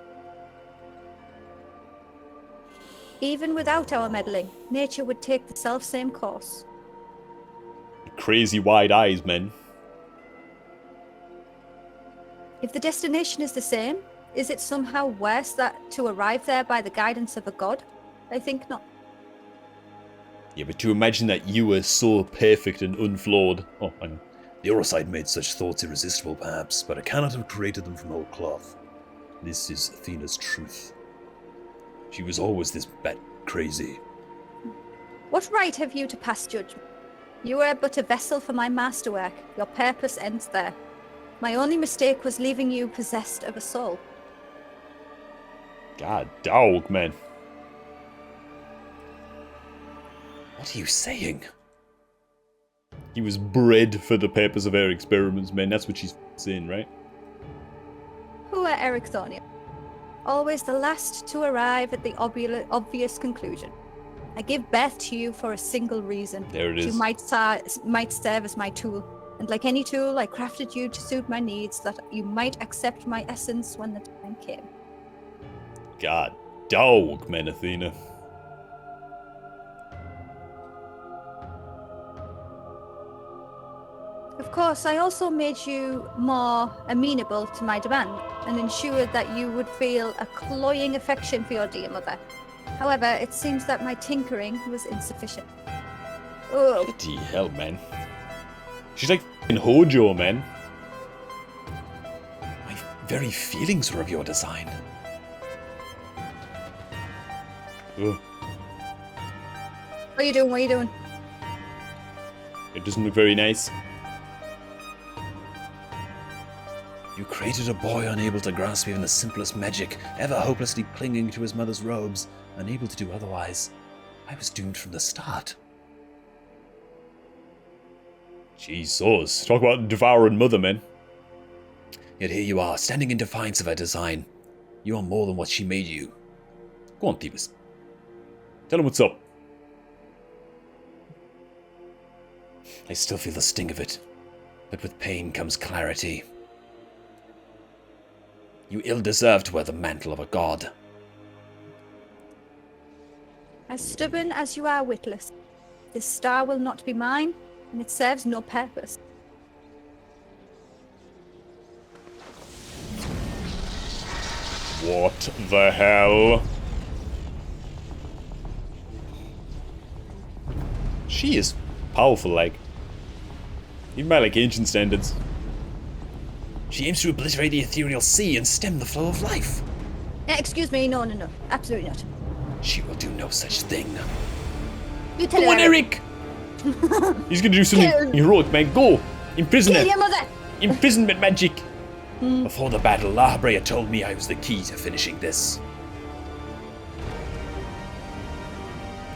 Even without our meddling, nature would take the self-same course. Crazy wide eyes, man. If the destination is the same, is it somehow worse that to arrive there by the guidance of a god? I think not. Yeah, but to imagine that you were so perfect and unflawed. Oh, hang on. The Orosite made such thoughts irresistible, perhaps, but I cannot have created them from whole cloth. This is Athena's truth. She was always this bat crazy. What right have you to pass judgment? You were but a vessel for my masterwork. Your purpose ends there. My only mistake was leaving you possessed of a soul. God dog, man. What are you saying? He was bred for the purpose of our experiments, man. That's what she's saying, right? Who are erichthonios? Always the last to arrive at the obvious conclusion. I give birth to you for a single reason. There it is. You might serve as my tool. And like any tool, I crafted you to suit my needs, that you might accept my essence when the time came. God dog, man, Athena. Of course, I also made you more amenable to my demand, and ensured that you would feel a cloying affection for your dear mother. However, it seems that my tinkering was insufficient. Oh, Bloody hell, man. She's like f***ing Hojo, man. My very feelings were of your design. Ugh. what are you doing? What are you doing? It doesn't look very nice. You created a boy unable to grasp even the simplest magic, ever hopelessly clinging to his mother's robes, unable to do otherwise. I was doomed from the start. Jesus. Talk about devouring mother, man. Yet here you are, standing in defiance of her design. You are more than what she made you. Go on, Themis. Tell him what's up. I still feel the sting of it, but with pain comes clarity. You ill deserve to wear the mantle of a god. As stubborn as you are witless, this star will not be mine, and it serves no purpose. What the hell? She is powerful, like. Even by, like, ancient standards. She aims to obliterate the ethereal sea and stem the flow of life. Excuse me, no, absolutely not. She will do no such thing. You tell Go on, her. Eric! He's gonna do something heroic, man. Go! Imprison Kill her! your mother! Imprisonment magic! Before the battle, lahabrea told me I was the key to finishing this.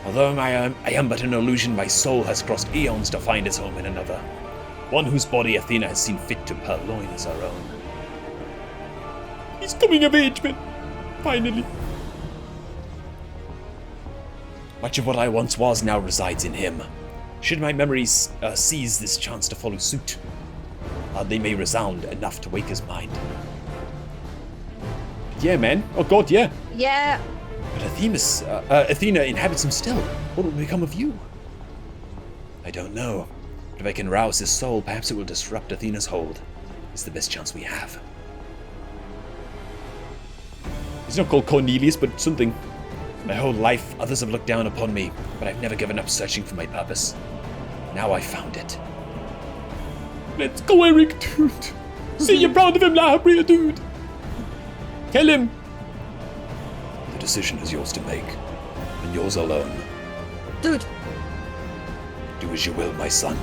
Although I am but an illusion, my soul has crossed eons to find its home in another. One whose body Athena has seen fit to purloin as her own. He's coming of age, man. Finally. Much of what I once was now resides in him. Should my memories seize this chance to follow suit, they may resound enough to wake his mind. Yeah, man. Oh god, yeah. Yeah, But Athena inhabits him still. What will become of you? I don't know. But if I can rouse his soul, perhaps it will disrupt Athena's hold. It's the best chance we have. He's not called Cornelius, but something. My whole life, others have looked down upon me, but I've never given up searching for my purpose. Now I found it. Let's go, Eric, dude. Say you're proud of him, lahabrea, dude. Kill him. The decision is yours to make, and yours alone. dude. Do as you will, my son.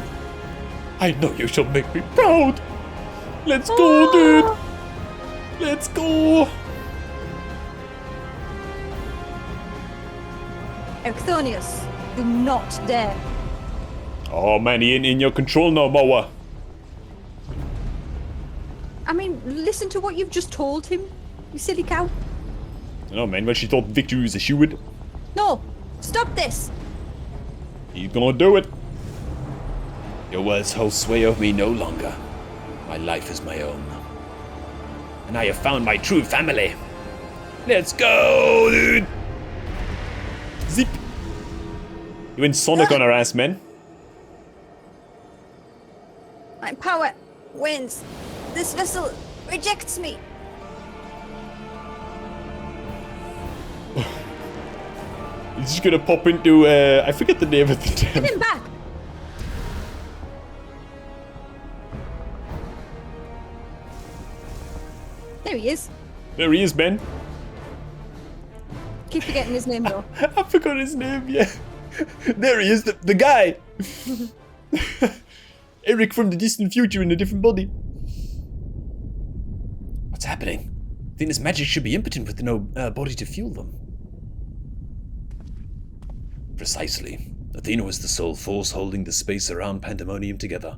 I know you shall make me proud. Let's go, dude. Let's go. Erichthonios, do not dare. Oh man, he ain't in your control no more. I mean, listen to what you've just told him, you silly cow. No man, when she thought victory was assured, No, stop this. he's gonna do it. Your words hold sway over me no longer. My life is my own. And I have found my true family. Let's go, dude! Zip. You went Sonic on her ass, man. My power wins. This vessel rejects me. He's just gonna pop into, I forget the name of the Give damn. him back. There he is. There he is, man. Keep forgetting his name though. I forgot his name, yeah. There he is, the guy. Eric from the distant future in a different body. What's happening? Athena's magic should be impotent with no body to fuel them. Precisely. Athena was the sole force holding the space around Pandaemonium together,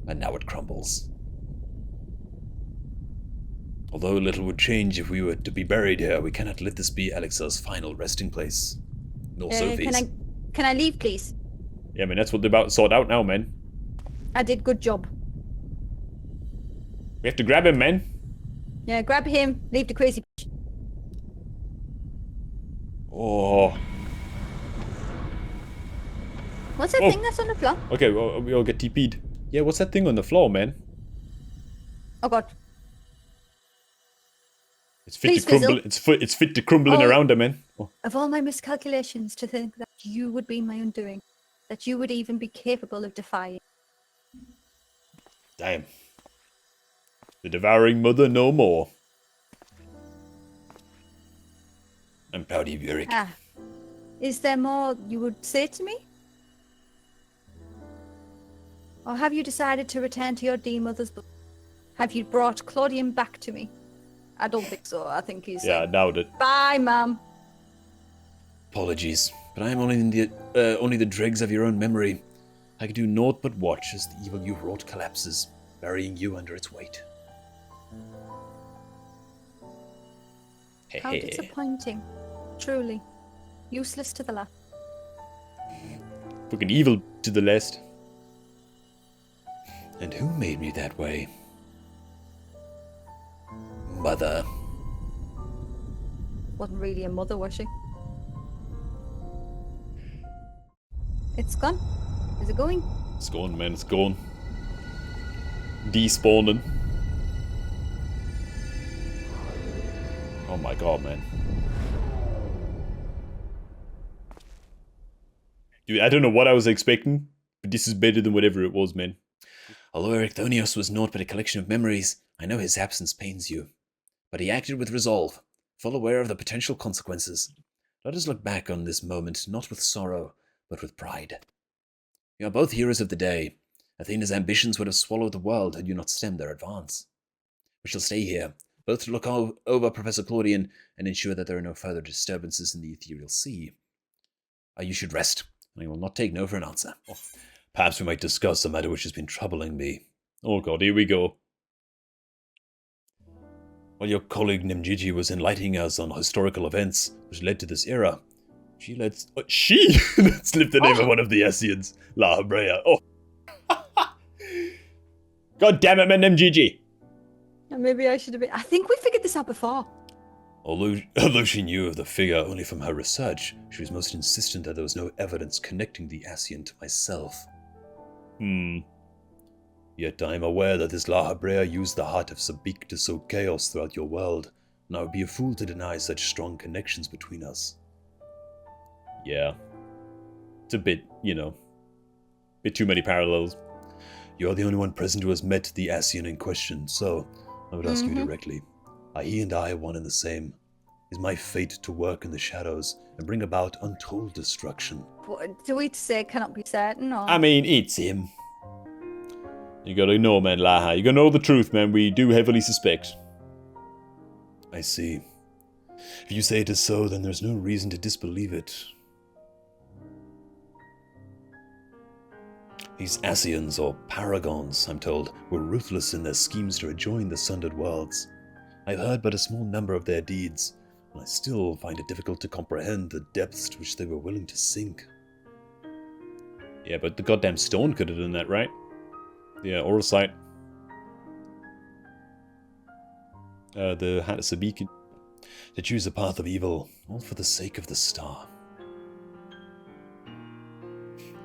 and now it crumbles. Although little would change if we were to be buried here, we cannot let this be Alexa's final resting place. Nor Sophie's. Can I leave, please? Yeah, man, that's what they're about to sort out now, man. I did good job. We have to grab him, man. Yeah, grab him, leave the crazy bitch. Oh. What's that thing that's on the floor? Okay, well, we all get TP'd. Yeah, what's that thing on the floor, man? Oh god. It's fit to crumble. It's fit to crumbling around her, man. Oh. Of all my miscalculations, to think that you would be my undoing, that you would even be capable of defying. Damn. The devouring mother no more. I'm proud of you, Eric. Is there more you would say to me? Or have you decided to return to your dear mother's book? Have you brought Claudian back to me? I don't think so. I think he's... Yeah, I doubt it. Bye, ma'am. Apologies, but I am only the dregs of your own memory. I can do naught but watch as the evil you wrought collapses, burying you under its weight. How disappointing. Truly. Useless to the last. Fucking evil to the last. And who made me that way? Mother. Wasn't really a mother, was she? It's gone. Is it going? It's gone, man. It's gone. Despawning. Oh my god, man. Dude, I don't know what I was expecting, but this is better than whatever it was, man. Although erichthonios was naught but a collection of memories, I know his absence pains you. But he acted with resolve, full aware of the potential consequences. Let us look back on this moment not with sorrow, but with pride. You are both heroes of the day. Athena's ambitions would have swallowed the world had you not stemmed their advance. We shall stay here, both to look over Professor Claudian and ensure that there are no further disturbances in the ethereal sea. You should rest, and I will not take no for an answer. Oh, perhaps we might discuss a matter which has been troubling me. Oh god, here we go. While your colleague Nemgigi was enlightening us on historical events which led to this era, let's slip the name of one of the Essians, lahabrea. Oh. God damn it, man, Nemgigi. Maybe I should have been... I think we figured this out before. Although she knew of the figure only from her research, she was most insistent that there was no evidence connecting the Asian to myself. Yet I am aware that this lahabrea used the heart of Sabik to sow chaos throughout your world, and I would be a fool to deny such strong connections between us. Yeah. It's a bit, bit too many parallels. You are the only one present who has met the Asian in question, so I would ask you directly. Are he and I one and the same? Is my fate to work in the shadows and bring about untold destruction? What, do we say cannot be certain, or...? I mean, it's him. You gotta know, man, Laha. You gotta know the truth, man. We do heavily suspect. I see. If you say it is so, then there's no reason to disbelieve it. These Asians, or paragons, I'm told, were ruthless in their schemes to rejoin the sundered worlds. I've heard but a small number of their deeds, and I still find it difficult to comprehend the depths to which they were willing to sink. Yeah, but the goddamn stone could have done that, right? Yeah, oral sight. The Hat of Sabik. To choose a path of evil, all for the sake of the star.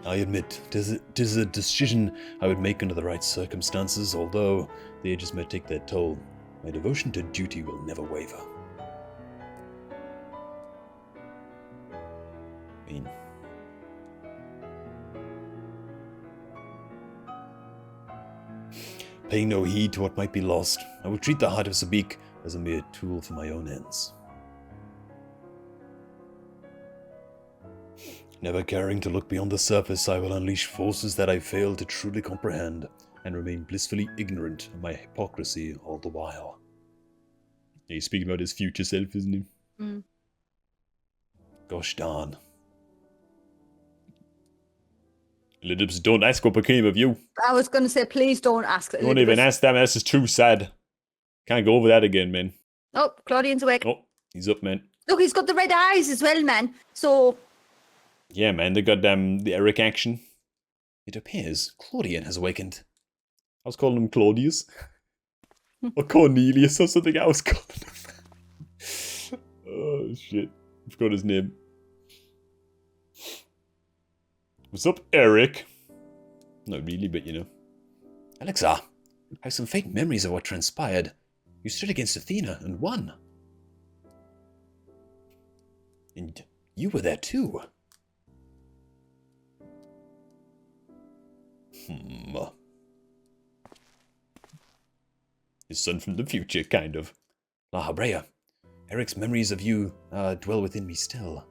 I admit, 'tis a decision I would make under the right circumstances, although the ages may take their toll. My devotion to duty will never waver. I mean... Paying no heed to what might be lost, I will treat the heart of Sabik as a mere tool for my own ends. Never caring to look beyond the surface, I will unleash forces that I fail to truly comprehend, and remain blissfully ignorant of my hypocrisy all the while. Yeah, he's speaking about his future self, isn't he? Mm. Gosh darn. Lidips, don't ask what became of you. I was going to say, please don't ask. Don't even ask that, man. This is too sad. Can't go over that again, man. Oh, Claudian's awake. Oh, he's up, man. Look, he's got the red eyes as well, man. So... Yeah, man, the goddamn the Eric action. It appears Claudian has awakened. I was calling him Claudius. Or Cornelius or something I was calling him. Oh, shit. I forgot his name. What's up, Eric? Not really, but you know. Alexar, I have some faint memories of what transpired. You stood against Athena and won. And you were there too. His son from the future, kind of. Lahabrea, Eric's memories of you dwell within me still.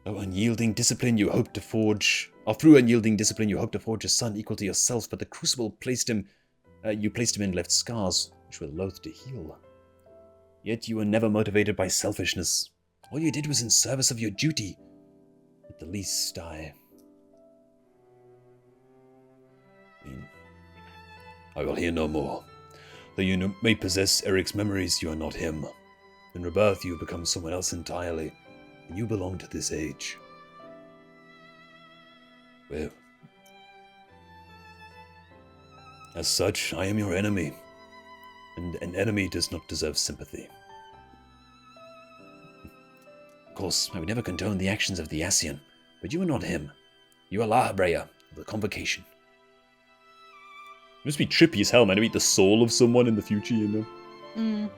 Through unyielding discipline you hope to forge a son equal to yourself, but the crucible placed him and left scars which were loath to heal. Yet you were never motivated by selfishness. All you did was in service of your duty. At the least, I will hear no more. Though you may possess Eric's memories, you are not him. In rebirth, you have become someone else entirely, and you belong to this age. Well, as such, I am your enemy, and an enemy does not deserve sympathy. Of course, I would never condone the actions of the Asian, but you are not him. You are lahabrea of the Convocation. It must be trippy as hell, man, to meet the soul of someone in the future, you know?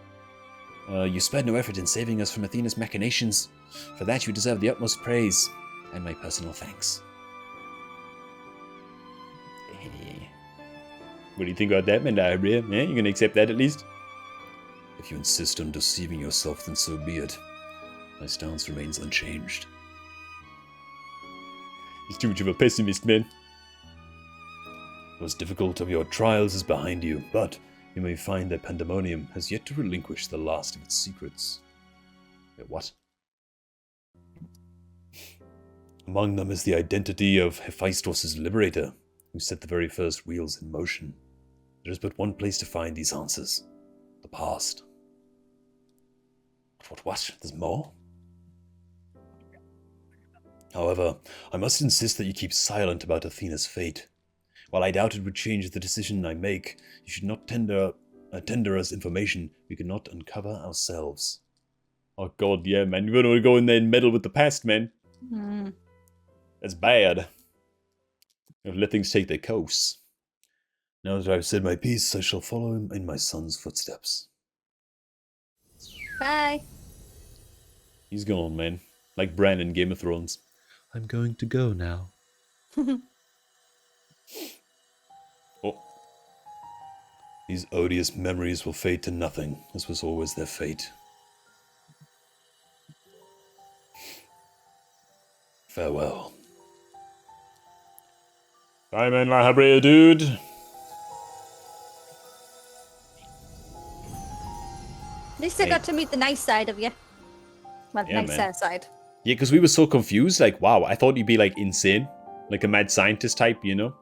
You spared no effort in saving us from Athena's machinations. For that you deserve the utmost praise, and my personal thanks. What do you think about that, man, lahabrea? Yeah, you gonna accept that at least? If you insist on deceiving yourself, then so be it. My stance remains unchanged. He's too much of a pessimist, man. The most difficult of your trials is behind you, but you may find that Pandaemonium has yet to relinquish the last of its secrets. Wait, what? Among them is the identity of Hephaestus' liberator, who set the very first wheels in motion. There is but one place to find these answers. The past. What? There's more? However, I must insist that you keep silent about Athena's fate. While I doubt it would change the decision I make, you should not tender us information we could not uncover ourselves. Oh god, yeah, man. You don't want to go in there and meddle with the past, man. That's bad. Let things take their course. Now that I've said my piece, I shall follow him in my son's footsteps. Bye. He's gone, man. Like Bran in Game of Thrones. I'm going to go now. Oh. These odious memories will fade to nothing, as was always their fate. Farewell. Bye, man, lahabrea, dude. At least I got to meet the nice side of you. Well, Yeah, nicer man. side. Yeah, because we were so confused. Like, wow, I thought you'd be, like, insane. Like a mad scientist type, you know?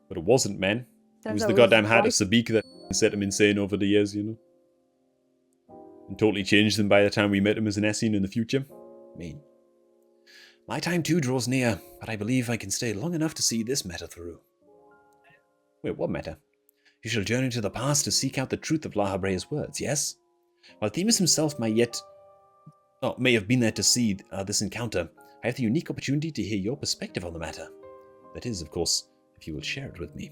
But it wasn't, man. It was the goddamn hat of Sabik that set him insane over the years, you know? And totally changed him by the time we met him as an Essene in the future. My time too draws near, but I believe I can stay long enough to see this matter through. Wait, what matter? You shall journey to the past to seek out the truth of Lahabrea's words, yes? While Themis himself may have been there to see this encounter, I have the unique opportunity to hear your perspective on the matter. That is, of course, if you will share it with me.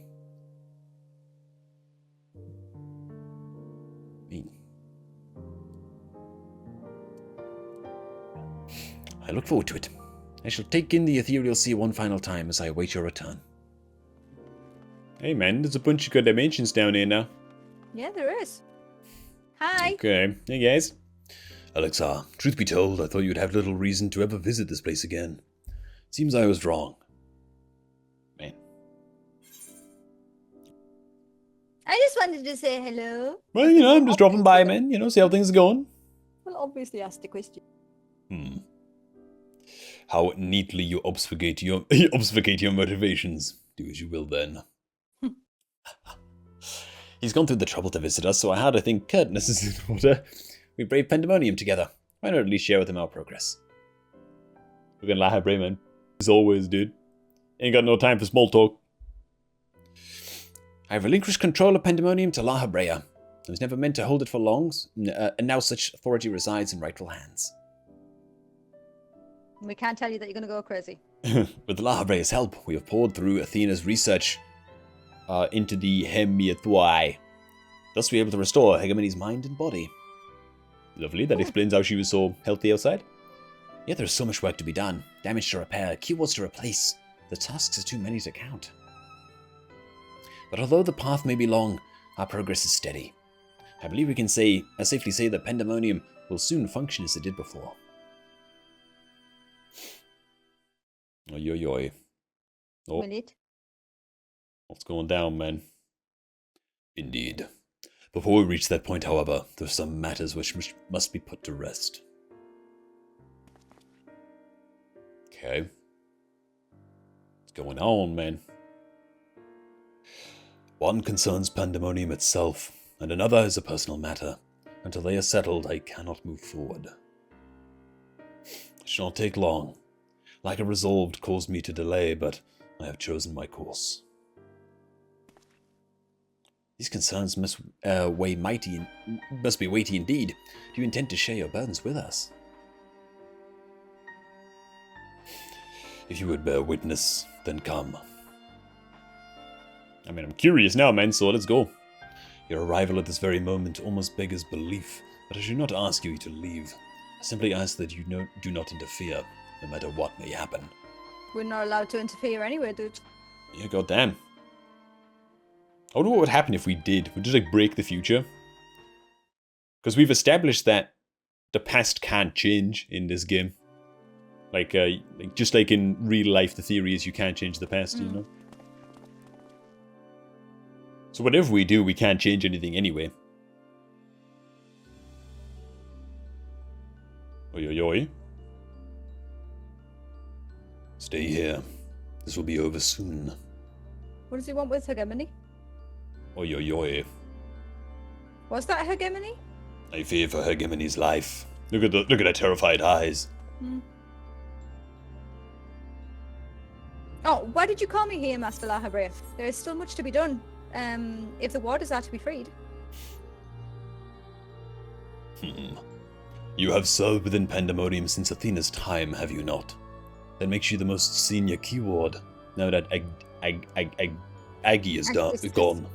I look forward to it. I shall take in the ethereal sea one final time as I await your return. Hey, man, there's a bunch of good dimensions down here now. Yeah, there is. Hi. Okay. Hey, guys. Alexa, truth be told, I thought you'd have little reason to ever visit this place again. Seems I was wrong. Man. I just wanted to say hello. Well, you know, I'm just dropping by, man. You know, see how things are going. Well, obviously asked the question. How neatly you obfuscate your obfuscate your motivations. Do as you will, then. He's gone through the trouble to visit us, so I had to think curtness is in order. We brave Pandaemonium together. Why not at least share with him our progress? Look at lahabrea, man. As always, dude. Ain't got no time for small talk. I have relinquished control of Pandaemonium to lahabrea. I was never meant to hold it for long, and now such authority resides in rightful hands. We can't tell you that you're going to go crazy. With lahabrea's help, we have poured through Athena's research into the hemiathoi. Thus we are able to restore Hegemony's mind and body. Lovely, that explains how she was so healthy outside. Yet there is so much work to be done. Damage to repair, keywords to replace. The tasks are too many to count. But although the path may be long, our progress is steady. I believe we can safely say that Pandaemonium will soon function as it did before. Oi, oi, oi. Oh, Will it? what's going down, man? Indeed. Before we reach that point, however, there are some matters which must be put to rest. Okay. What's going on, man? One concerns Pandaemonium itself, and another is a personal matter. Until they are settled, I cannot move forward. It shall not take long. Lack of resolve caused me to delay, but I have chosen my course. These concerns must be weighty indeed. Do you intend to share your burdens with us? If you would bear witness, then come. I mean, I'm curious now, man, so let's go. Your arrival at this very moment almost beggars belief, but I should not ask you to leave. I simply ask that you do not interfere, no matter what may happen. We're not allowed to interfere anyway, dude. Yeah, goddamn. I wonder what would happen if we did. Would just like break the future? Because we've established that the past can't change in this game. Like just like in real life, the theory is you can't change the past, you know? So whatever we do, we can't change anything anyway. Oi, oi, oi. Stay here. This will be over soon. What does he want with hegemony? Oi, oi, oi. Was that hegemony? I fear for Hegemony's life. Look at her terrified eyes. Oh, why did you call me here, Master lahabrea? There is still much to be done. If the waters are to be freed. You have served within Pandaemonium since Athena's time, have you not? That makes you the most senior keyword, now that Aggie is gone.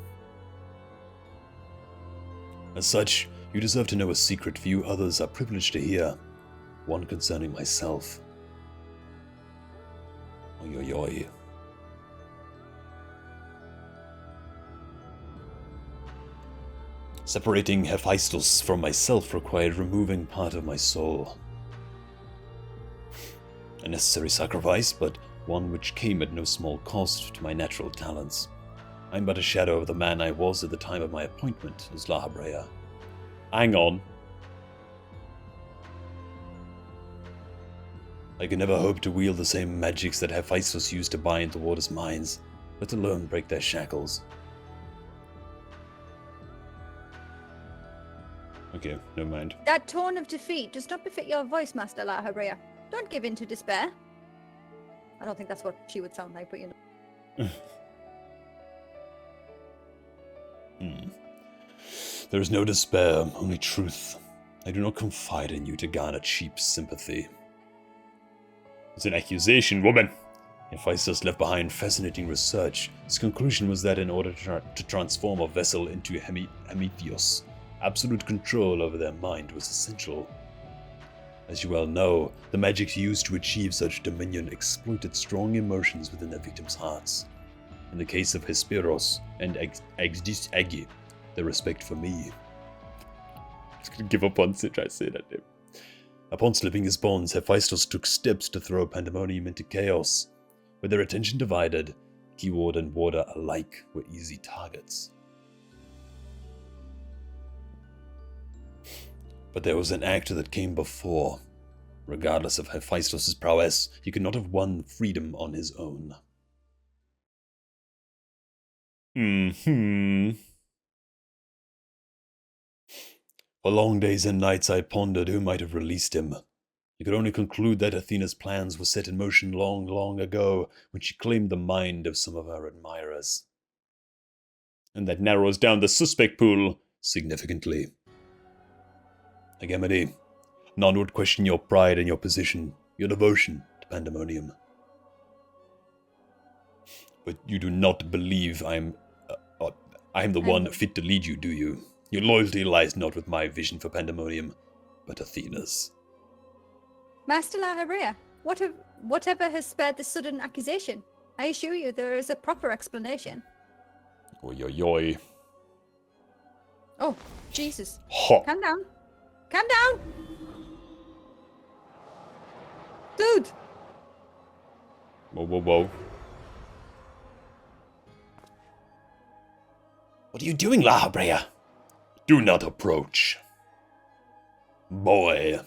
As such, you deserve to know a secret few others are privileged to hear. One concerning myself. Oi, oi, oi. Separating Hephaestus from myself required removing part of my soul. A necessary sacrifice, but one which came at no small cost to my natural talents. I'm but a shadow of the man I was at the time of my appointment as lahabrea. Hang on. I could never hope to wield the same magics that Hephaestus used to bind the water's minds, let alone break their shackles. Okay, never mind. That tone of defeat does not befit your voice, Master lahabrea. Don't give in to despair. I don't think that's what she would sound like, but you know. There is no despair, only truth. I do not confide in you to garner cheap sympathy. It's an accusation, woman. Hephaestus left behind fascinating research. His conclusion was that in order to transform a vessel into Hemitheos, absolute control over their mind was essential. As you well know, the magics used to achieve such dominion exploited strong emotions within their victims' hearts. In the case of Hesperos and Aggie, their respect for me. I'm just gonna give up on it, try to say that name. Upon slipping his bonds, Hephaestus took steps to throw Pandaemonium into chaos. With their attention divided, keyword and warder alike were easy targets. But there was an actor that came before. Regardless of Hephaestus' prowess, he could not have won freedom on his own. For long days and nights I pondered who might have released him. I could only conclude that Athena's plans were set in motion long, long ago, when she claimed the mind of some of her admirers. And that narrows down the suspect pool Significantly. Agamede, none would question your pride and your position, your devotion to Pandaemonium. But you do not believe I'm the one fit to lead you, do you? Your loyalty lies not with my vision for Pandaemonium, but Athena's. Master lahabrea, whatever has spared this sudden accusation? I assure you there is a proper explanation. Oi, oi, oi. Oh, Jesus. Ha! Calm down. Calm down! Dude! Whoa, whoa, whoa. What are you doing, lahabrea? Do not approach. Boy.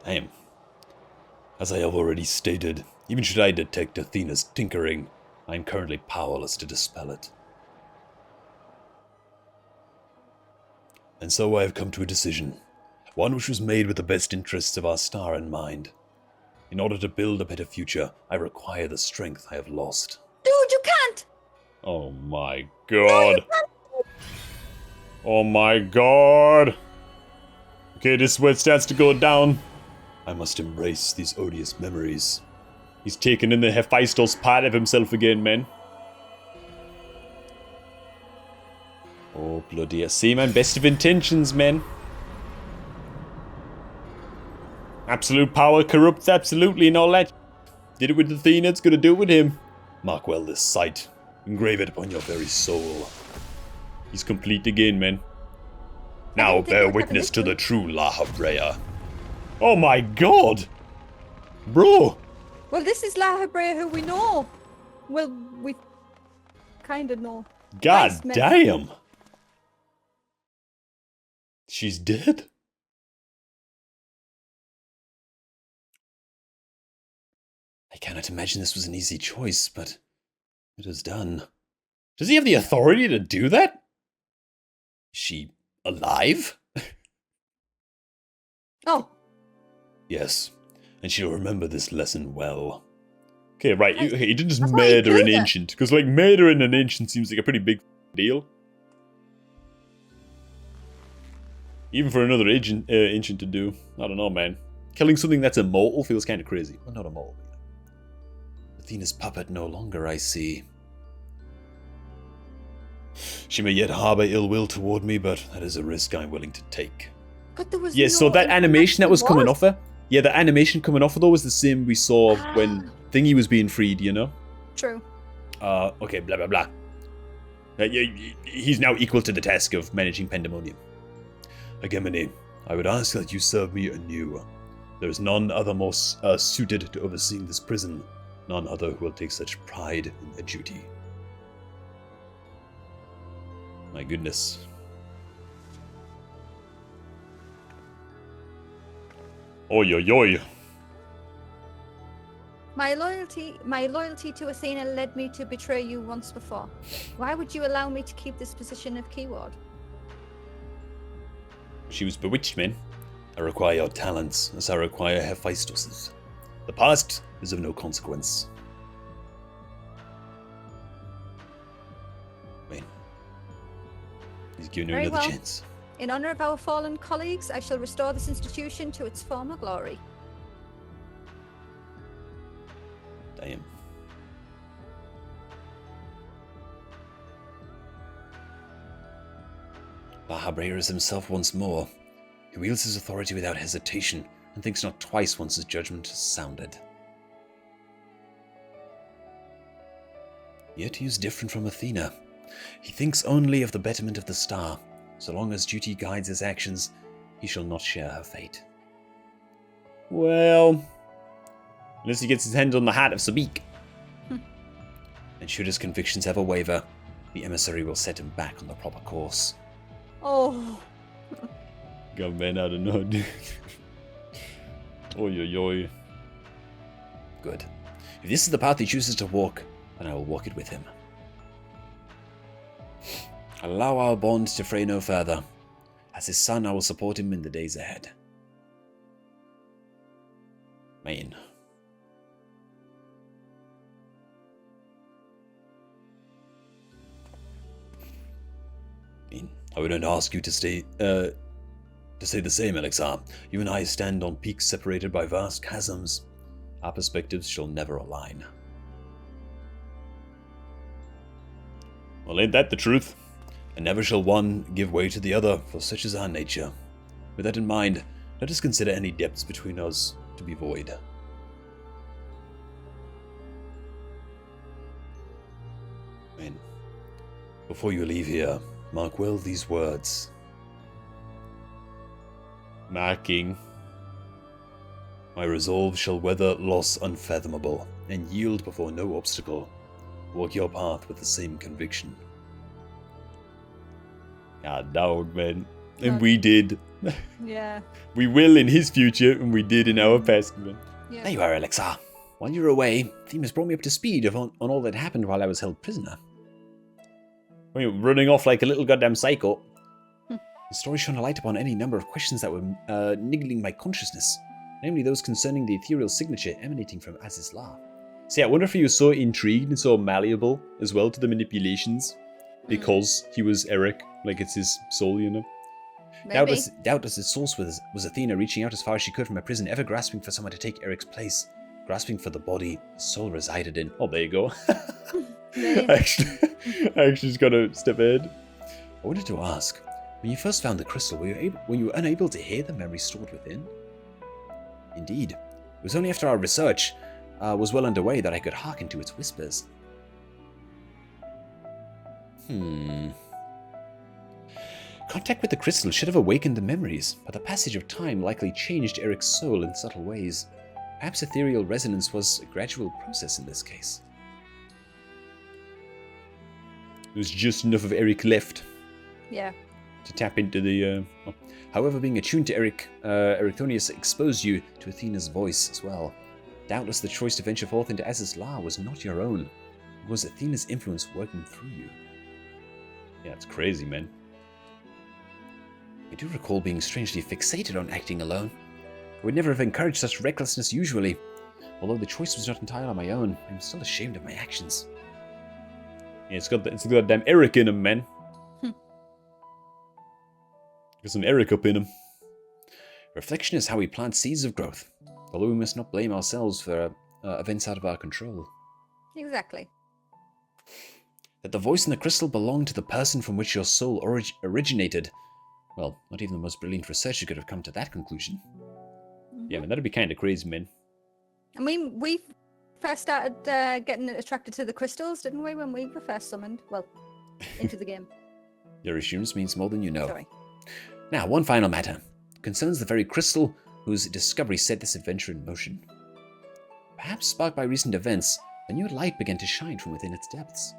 Damn. As I have already stated, even should I detect Athena's tinkering, I am currently powerless to dispel it. And so I have come to a decision, one which was made with the best interests of our star in mind. In order to build a better future, I require the strength I have lost. Dude, you can't! Oh my god. Oh my god. Okay, this is where it starts to go down. I must embrace these odious memories. He's taken in the Hephaestus part of himself again, man. Oh, bloody hell. See, man, best of intentions, man. Absolute power corrupts absolutely and all that. Did it with Athena, it's gonna do it with him. Mark well this sight. Engrave it upon your very soul. He's complete again, man. Now bear witness to the true lahabrea. Oh my god! Bro! Well, this is lahabrea who we know. Well, we kind of know. God Nice, man. damn! She's dead? I cannot imagine this was an easy choice, but it is done. Does he have the authority to do that? Is she alive? Oh, Yes, and she'll remember this lesson well. Okay, right, he didn't just That's why he murder an killed her. ancient, because, like, murdering an ancient seems like a pretty big deal. Even for another ancient to do. I don't know, man. Killing something that's immortal feels kind of crazy. Well, not immortal. Athena's puppet no longer, I see. She may yet harbour ill will toward me, but that is a risk I'm willing to take. but there was Yeah, no so that animation that was coming what? off her, yeah, the animation coming off her though was the same we saw when Thingy was being freed, you know? True. Okay, blah blah blah. He's now equal to the task of managing Pandaemonium. Agamede, I would ask that you serve me anew. There is none other more suited to overseeing this prison, none other who will take such pride in their duty. My goodness. Oi oi oi. My loyalty to Athena led me to betray you once before. Why would you allow me to keep this position of keyword? She was bewitched, man. I require your talents, as I require Hephaestus's. The past is of no consequence. Wait. He's giving her Very another well. chance. In honor of our fallen colleagues, I shall restore this institution to its former glory. Damn. lahabrea is himself once more. He wields his authority without hesitation, and thinks not twice once his judgment is sounded. Yet he is different from Athena. He thinks only of the betterment of the star. So long as duty guides his actions, he shall not share her fate. Well, unless he gets his hands on the heart of Sabik. And should his convictions ever waver, the emissary will set him back on the proper course. Oh. God, man, I don't know, dude. Oi, oi, oi. Good. If this is the path he chooses to walk, then I will walk it with him. Allow our bond to fray no further. As his son, I will support him in the days ahead. Man. I wouldn't ask you to say the same, Alexar. You and I stand on peaks separated by vast chasms. Our perspectives shall never align. Well, ain't that the truth? And never shall one give way to the other, for such is our nature. With that in mind, let us consider any depths between us to be void. Men, before you leave here, mark well these words. Marking. My resolve shall weather loss unfathomable, and yield before no obstacle. Walk your path with the same conviction. Ah, dog, man. And No. we did. Yeah. We will in his future, and we did in our past, man. Yeah. There you are, Alexar. While you were away, Themis brought me up to speed on all that happened while I was held prisoner. Well, you're running off like a little goddamn psycho. The story shone a light upon any number of questions that were niggling my consciousness, namely those concerning the ethereal signature emanating from Aziz La. See, I wonder if he was so intrigued and so malleable as well to the manipulations because he was Eric, like it's his soul, you know? Maybe. Doubtless its source was Athena reaching out as far as she could from her prison, ever grasping for someone to take Eric's place, grasping for the body his soul resided in. Oh, there you go. Maybe. I actually just gotta step ahead. I wanted to ask, when you first found the crystal, were you unable to hear the memory stored within? Indeed. It was only after our research was well underway that I could hearken to its whispers. Contact with the crystal should have awakened the memories, but the passage of time likely changed Eric's soul in subtle ways. Perhaps ethereal resonance was a gradual process in this case. There's just enough of Eric left Yeah. to tap into the... However, being attuned to erichthonios exposed you to Athena's voice as well. Doubtless the choice to venture forth into Aziz La was not your own. It was Athena's influence working through you. Yeah, it's crazy, man. I do recall being strangely fixated on acting alone. I would never have encouraged such recklessness usually. Although the choice was not entirely my own, I'm still ashamed of my actions. Yeah, it's got goddamn Eric in him, man. Got some Eric up in him. Reflection is how we plant seeds of growth, although we must not blame ourselves for events out of our control. Exactly. That the voice in the crystal belonged to the person from which your soul originated. Well, not even the most brilliant researcher could have come to that conclusion. Yeah, man, that'd be kind of crazy, man. I mean, we first started getting attracted to the crystals, didn't we, when we were first summoned? Well, into the game. Your assurance means more than you know. Sorry. Now, one final matter. Concerns the very crystal whose discovery set this adventure in motion. Perhaps sparked by recent events, a new light began to shine from within its depths.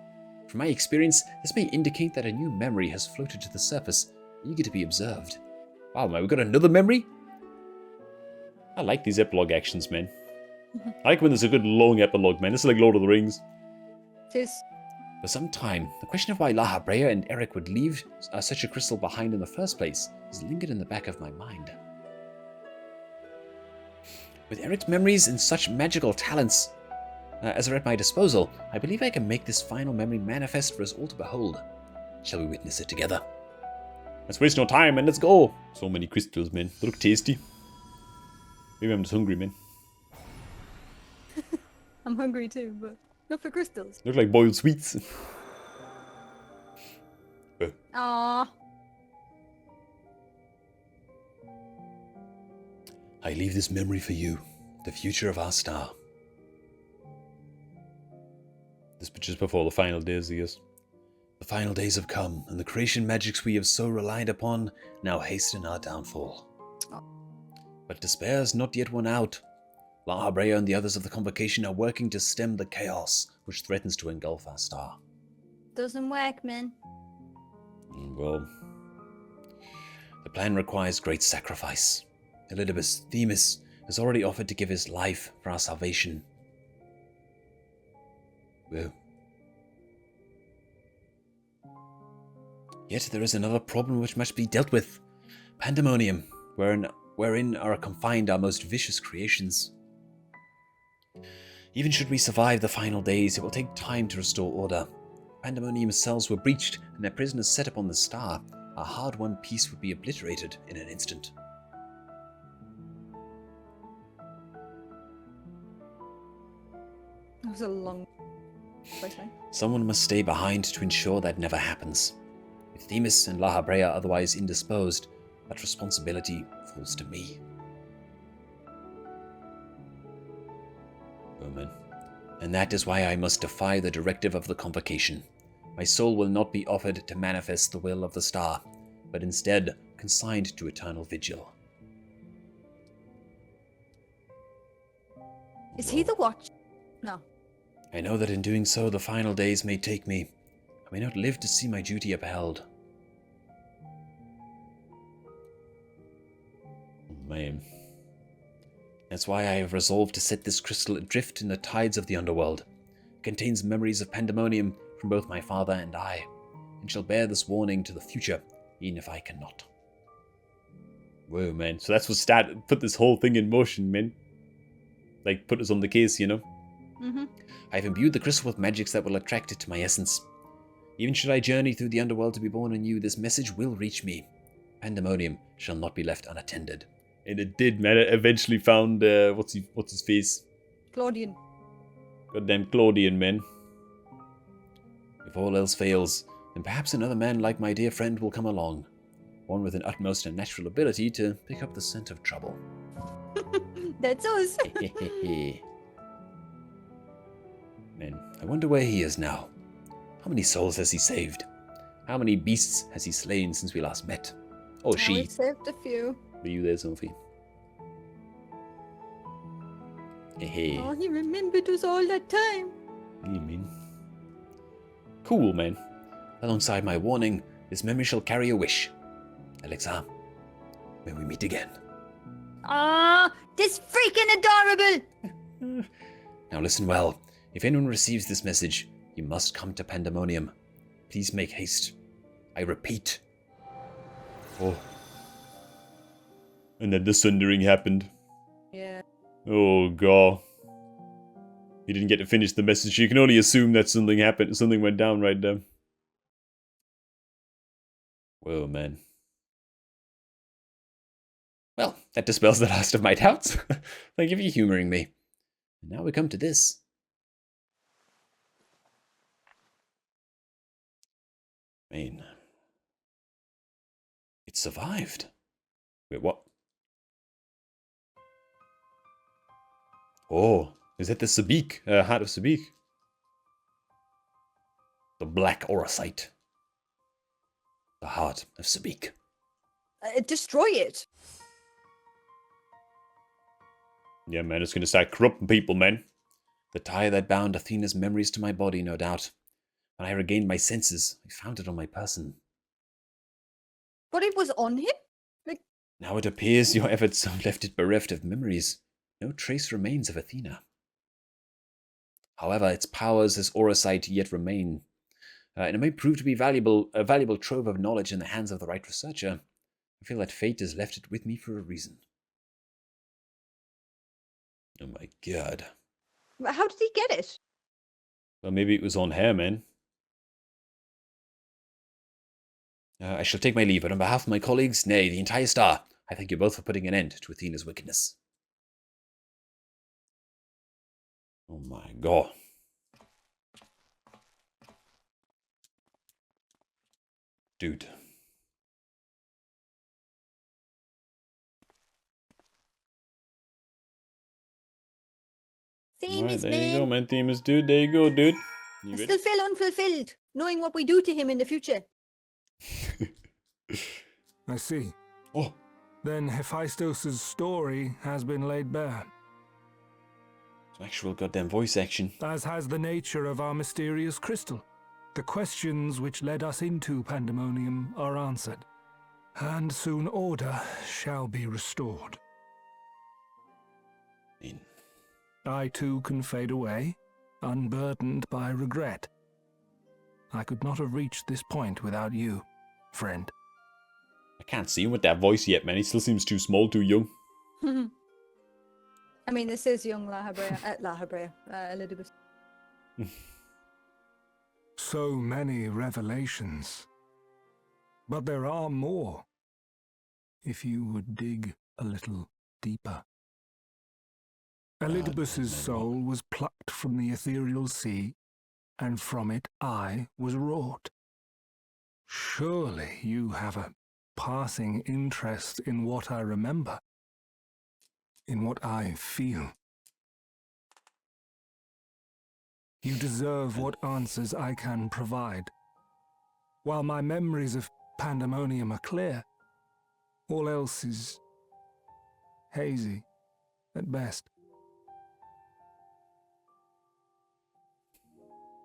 From my experience, this may indicate that a new memory has floated to the surface, eager to be observed. Wow, man, we got another memory? I like these epilogue actions, man. I like when there's a good long epilogue, man. This is like Lord of the Rings. It is. For some time, the question of why lahabrea and Eric would leave such a crystal behind in the first place has lingered in the back of my mind. With Eric's memories and such magical talents as are at my disposal, I believe I can make this final memory manifest for us all to behold. Shall we witness it together? Let's waste no time, man. Let's go. So many crystals, man. They look tasty. Maybe I'm just hungry, man. I'm hungry too, but not for crystals. They look like boiled sweets. Aww. I leave this memory for you, the future of our star. This just before the final days, I guess. The final days have come, and the creation magics we have so relied upon now hasten our downfall. But despair is not yet won out. Lahabrea and the others of the Convocation are working to stem the chaos which threatens to engulf our star. Doesn't work, man. Well, the plan requires great sacrifice. Elidibus, Themis, has already offered to give his life for our salvation. Well. Yet there is another problem which must be dealt with. Pandaemonium, wherein are confined our most vicious creations. Even should we survive the final days, it will take time to restore order. Pandaemonium's cells were breached, and their prisoners set upon the star. Our hard-won peace would be obliterated in an instant. That was a long... Someone must stay behind to ensure that never happens. With Themis and lahabrea otherwise indisposed, that responsibility falls to me. Woman. And that is why I must defy the directive of the Convocation. My soul will not be offered to manifest the will of the star, but instead consigned to eternal vigil. Is he the watch? No. I know that in doing so, the final days may take me. I may not live to see my duty upheld. Man. That's why I have resolved to set this crystal adrift in the tides of the underworld. It contains memories of Pandaemonium from both my father and I, and shall bear this warning to the future, even if I cannot. Whoa, man. So that's what put this whole thing in motion, man. Like, put us on the case, you know? Mm-hmm. I have imbued the crystal with magics that will attract it to my essence. Even should I journey through the underworld to be born anew, this message will reach me. Pandaemonium shall not be left unattended. And it did, man. It eventually found, what's his face? Claudian. Goddamn Claudian, man. If all else fails, then perhaps another man like my dear friend will come along. One with an utmost and natural ability to pick up the scent of trouble. That's us. Man, I wonder where he is now. How many souls has he saved? How many beasts has he slain since we last met? Or she. We saved a few. Were you there, Sophie? Hey. Oh, he remembered us all that time. You mean? Cool, man. Alongside my warning, this memory shall carry a wish. Alexa, may we meet again. Ah, this freaking adorable. Now listen well. If anyone receives this message, you must come to Pandaemonium. Please make haste. I repeat. Oh. And then the sundering happened. Yeah. Oh, God. He didn't get to finish the message. You can only assume that something happened. Something went down right there. Whoa, man. Well, that dispels the last of my doubts. Thank you for humoring me. And now we come to this. Man. It survived. Wait, what? Oh, is that the Sabik? Heart of Sabik? The black orosite. The heart of Sabik. Destroy it. Yeah, man, it's gonna start corrupting people, man. The tie that bound Athena's memories to my body, no doubt. When I regained my senses, I found it on my person. But it was on him? Now it appears your efforts have left it bereft of memories. No trace remains of Athena. However, its powers as orosite yet remain, and it may prove to be a valuable trove of knowledge in the hands of the right researcher. I feel that fate has left it with me for a reason. Oh my god. How did he get it? Well, maybe it was on her, man. I shall take my leave, but on behalf of my colleagues, nay, the entire star, I thank you both for putting an end to Athena's wickedness. Oh my god. Dude. Themis, Alright, there you go, man. Themis, dude. There you go, dude. You I ready? still feel unfulfilled, knowing what we do to him in the future. I see. Oh, Then Hephaestus' story has been laid bare, it's actual goddamn voice action. as has the nature of our mysterious crystal. The questions which led us into Pandaemonium are answered, and soon order shall be restored. In. I too can fade away, unburdened by regret. I could not have reached this point without you, friend. I can't see him with that voice yet, man. He still seems too small, too young. I mean, this is young lahabrea, Elizabeth. So many revelations. But there are more, if you would dig a little deeper. Elidibus's soul was plucked from the ethereal sea, and from it I was wrought. Surely you have a passing interest in what I remember, in what I feel. You deserve what answers I can provide. While my memories of Pandaemonium are clear, all else is hazy at best.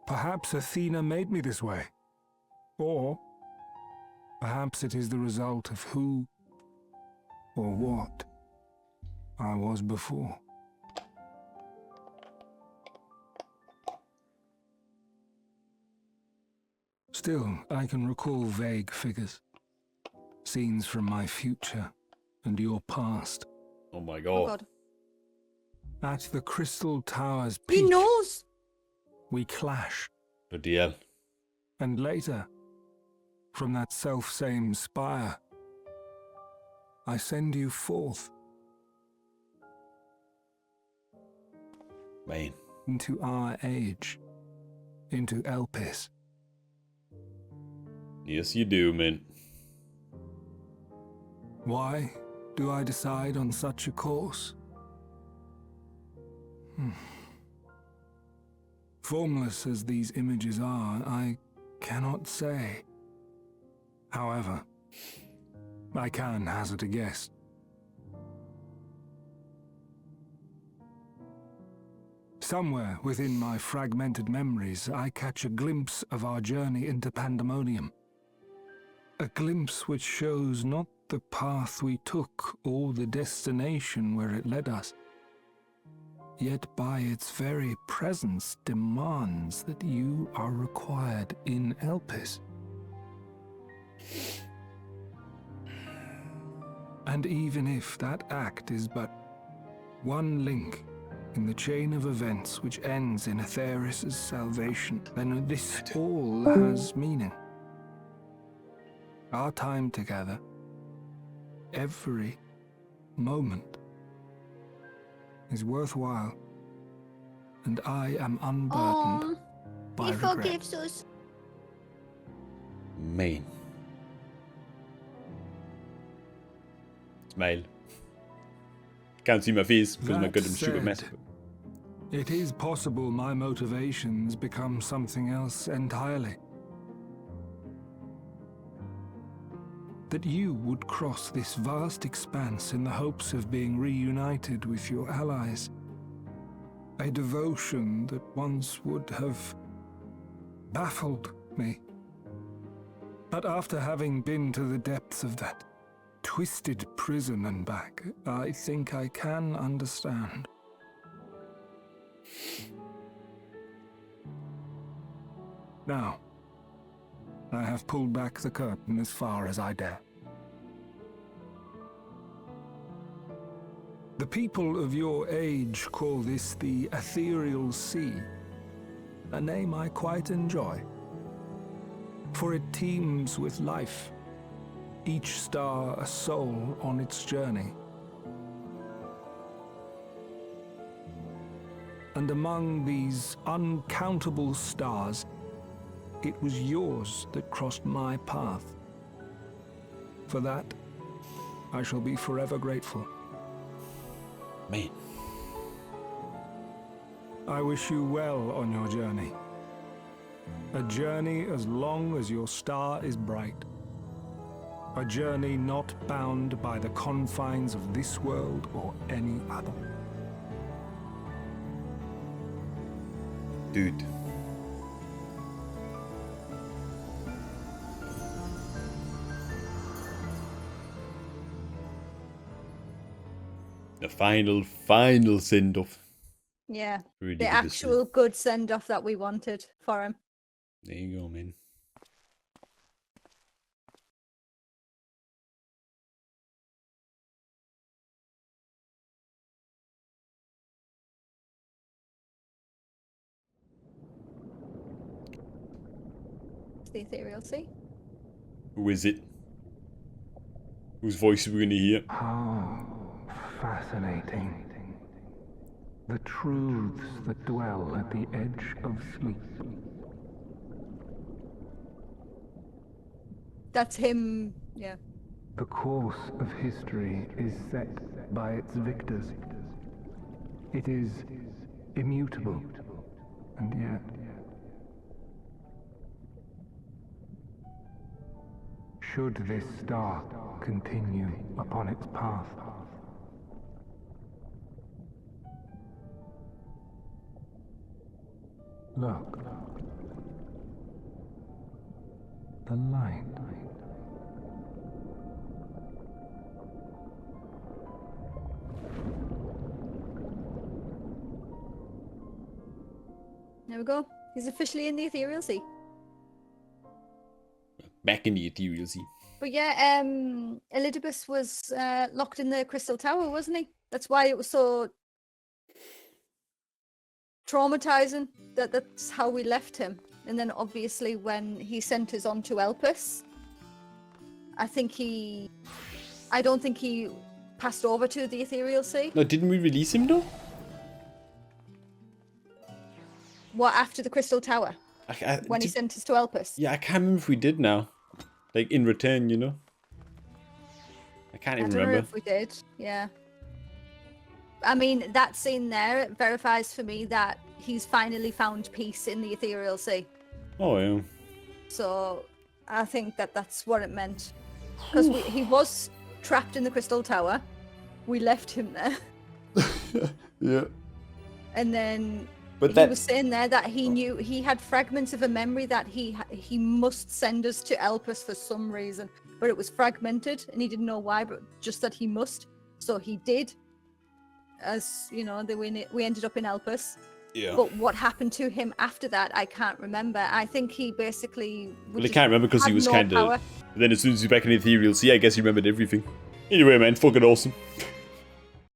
Perhaps Athena made me this way, or perhaps it is the result of who or what I was before. Still, I can recall vague figures, scenes from my future and your past. Oh my Oh god. god. At the Crystal Tower's He peak, knows! we clash, Bloody hell. and later, from that self-same spire, I send you forth Man. into our age, into Elpis. Yes, you do, man. Why do I decide on such a course? Formless as these images are, I cannot say. However, I can hazard a guess. Somewhere within my fragmented memories, I catch a glimpse of our journey into Pandaemonium. A glimpse which shows not the path we took or the destination where it led us, yet by its very presence demands that you are required in Elpis. And even if that act is but one link in the chain of events which ends in Atheris' salvation, then this all has meaning. Our time together, every moment, is worthwhile, and I am unburdened by He regret. forgives us. Man. Smile. Can't see my face because my That goddamn stupid said, mess. It is possible my motivations become something else entirely. That you would cross this vast expanse in the hopes of being reunited with your allies. A devotion that once would have baffled me. But after having been to the depths of that twisted prison and back, I think I can understand. Now, I have pulled back the curtain as far as I dare. The people of your age call this the Ethereal Sea, a name I quite enjoy, for it teems with life, each star a soul on its journey. And among these uncountable stars, it was yours that crossed my path. For that, I shall be forever grateful. Man. I wish you well on your journey, A journey as long as your star is bright. A journey not bound by the confines of this world or any other. Dude. The final send-off. Yeah. Really The good to see. actual good send off that we wanted for him. There you go, man. The ethereal sea. Who is it? Whose voice are we going to hear? How fascinating. The truths that dwell at the edge of sleep. That's him. Yeah. The course of history is set by its victors. It is immutable, and yet... Should this star continue upon its path, look, the light. There we go. He's officially in the ethereal sea. Back in the ethereal sea. But yeah, Elidibus was locked in the crystal tower, wasn't he? That's why it was so traumatizing. That's how we left him. And then obviously when he sent us on to Elpis, I don't think he passed over to the ethereal sea. No, didn't we release him though? What, after the crystal tower? When he sent us to Elpis? Yeah, I can't remember if we did now. Like in return, you know? I can't even I don't know remember. if we did, yeah. I mean, that scene there verifies for me that he's finally found peace in the ethereal sea. Oh, yeah. So I think that's what it meant. Because he was trapped in the crystal tower. We left him there. Yeah. And then But he was saying there that he knew he had fragments of a memory that he must send us to Elpis for some reason. But it was fragmented and he didn't know why, but just that he must. So he did. As you know, we ended up in Elpis. Yeah. But what happened to him after that, I can't remember. I think he basically... Well, I can't remember because he had was no kind power. of... Then as soon as he's back in the ethereal sea, I guess he remembered everything. Anyway, man, fucking awesome.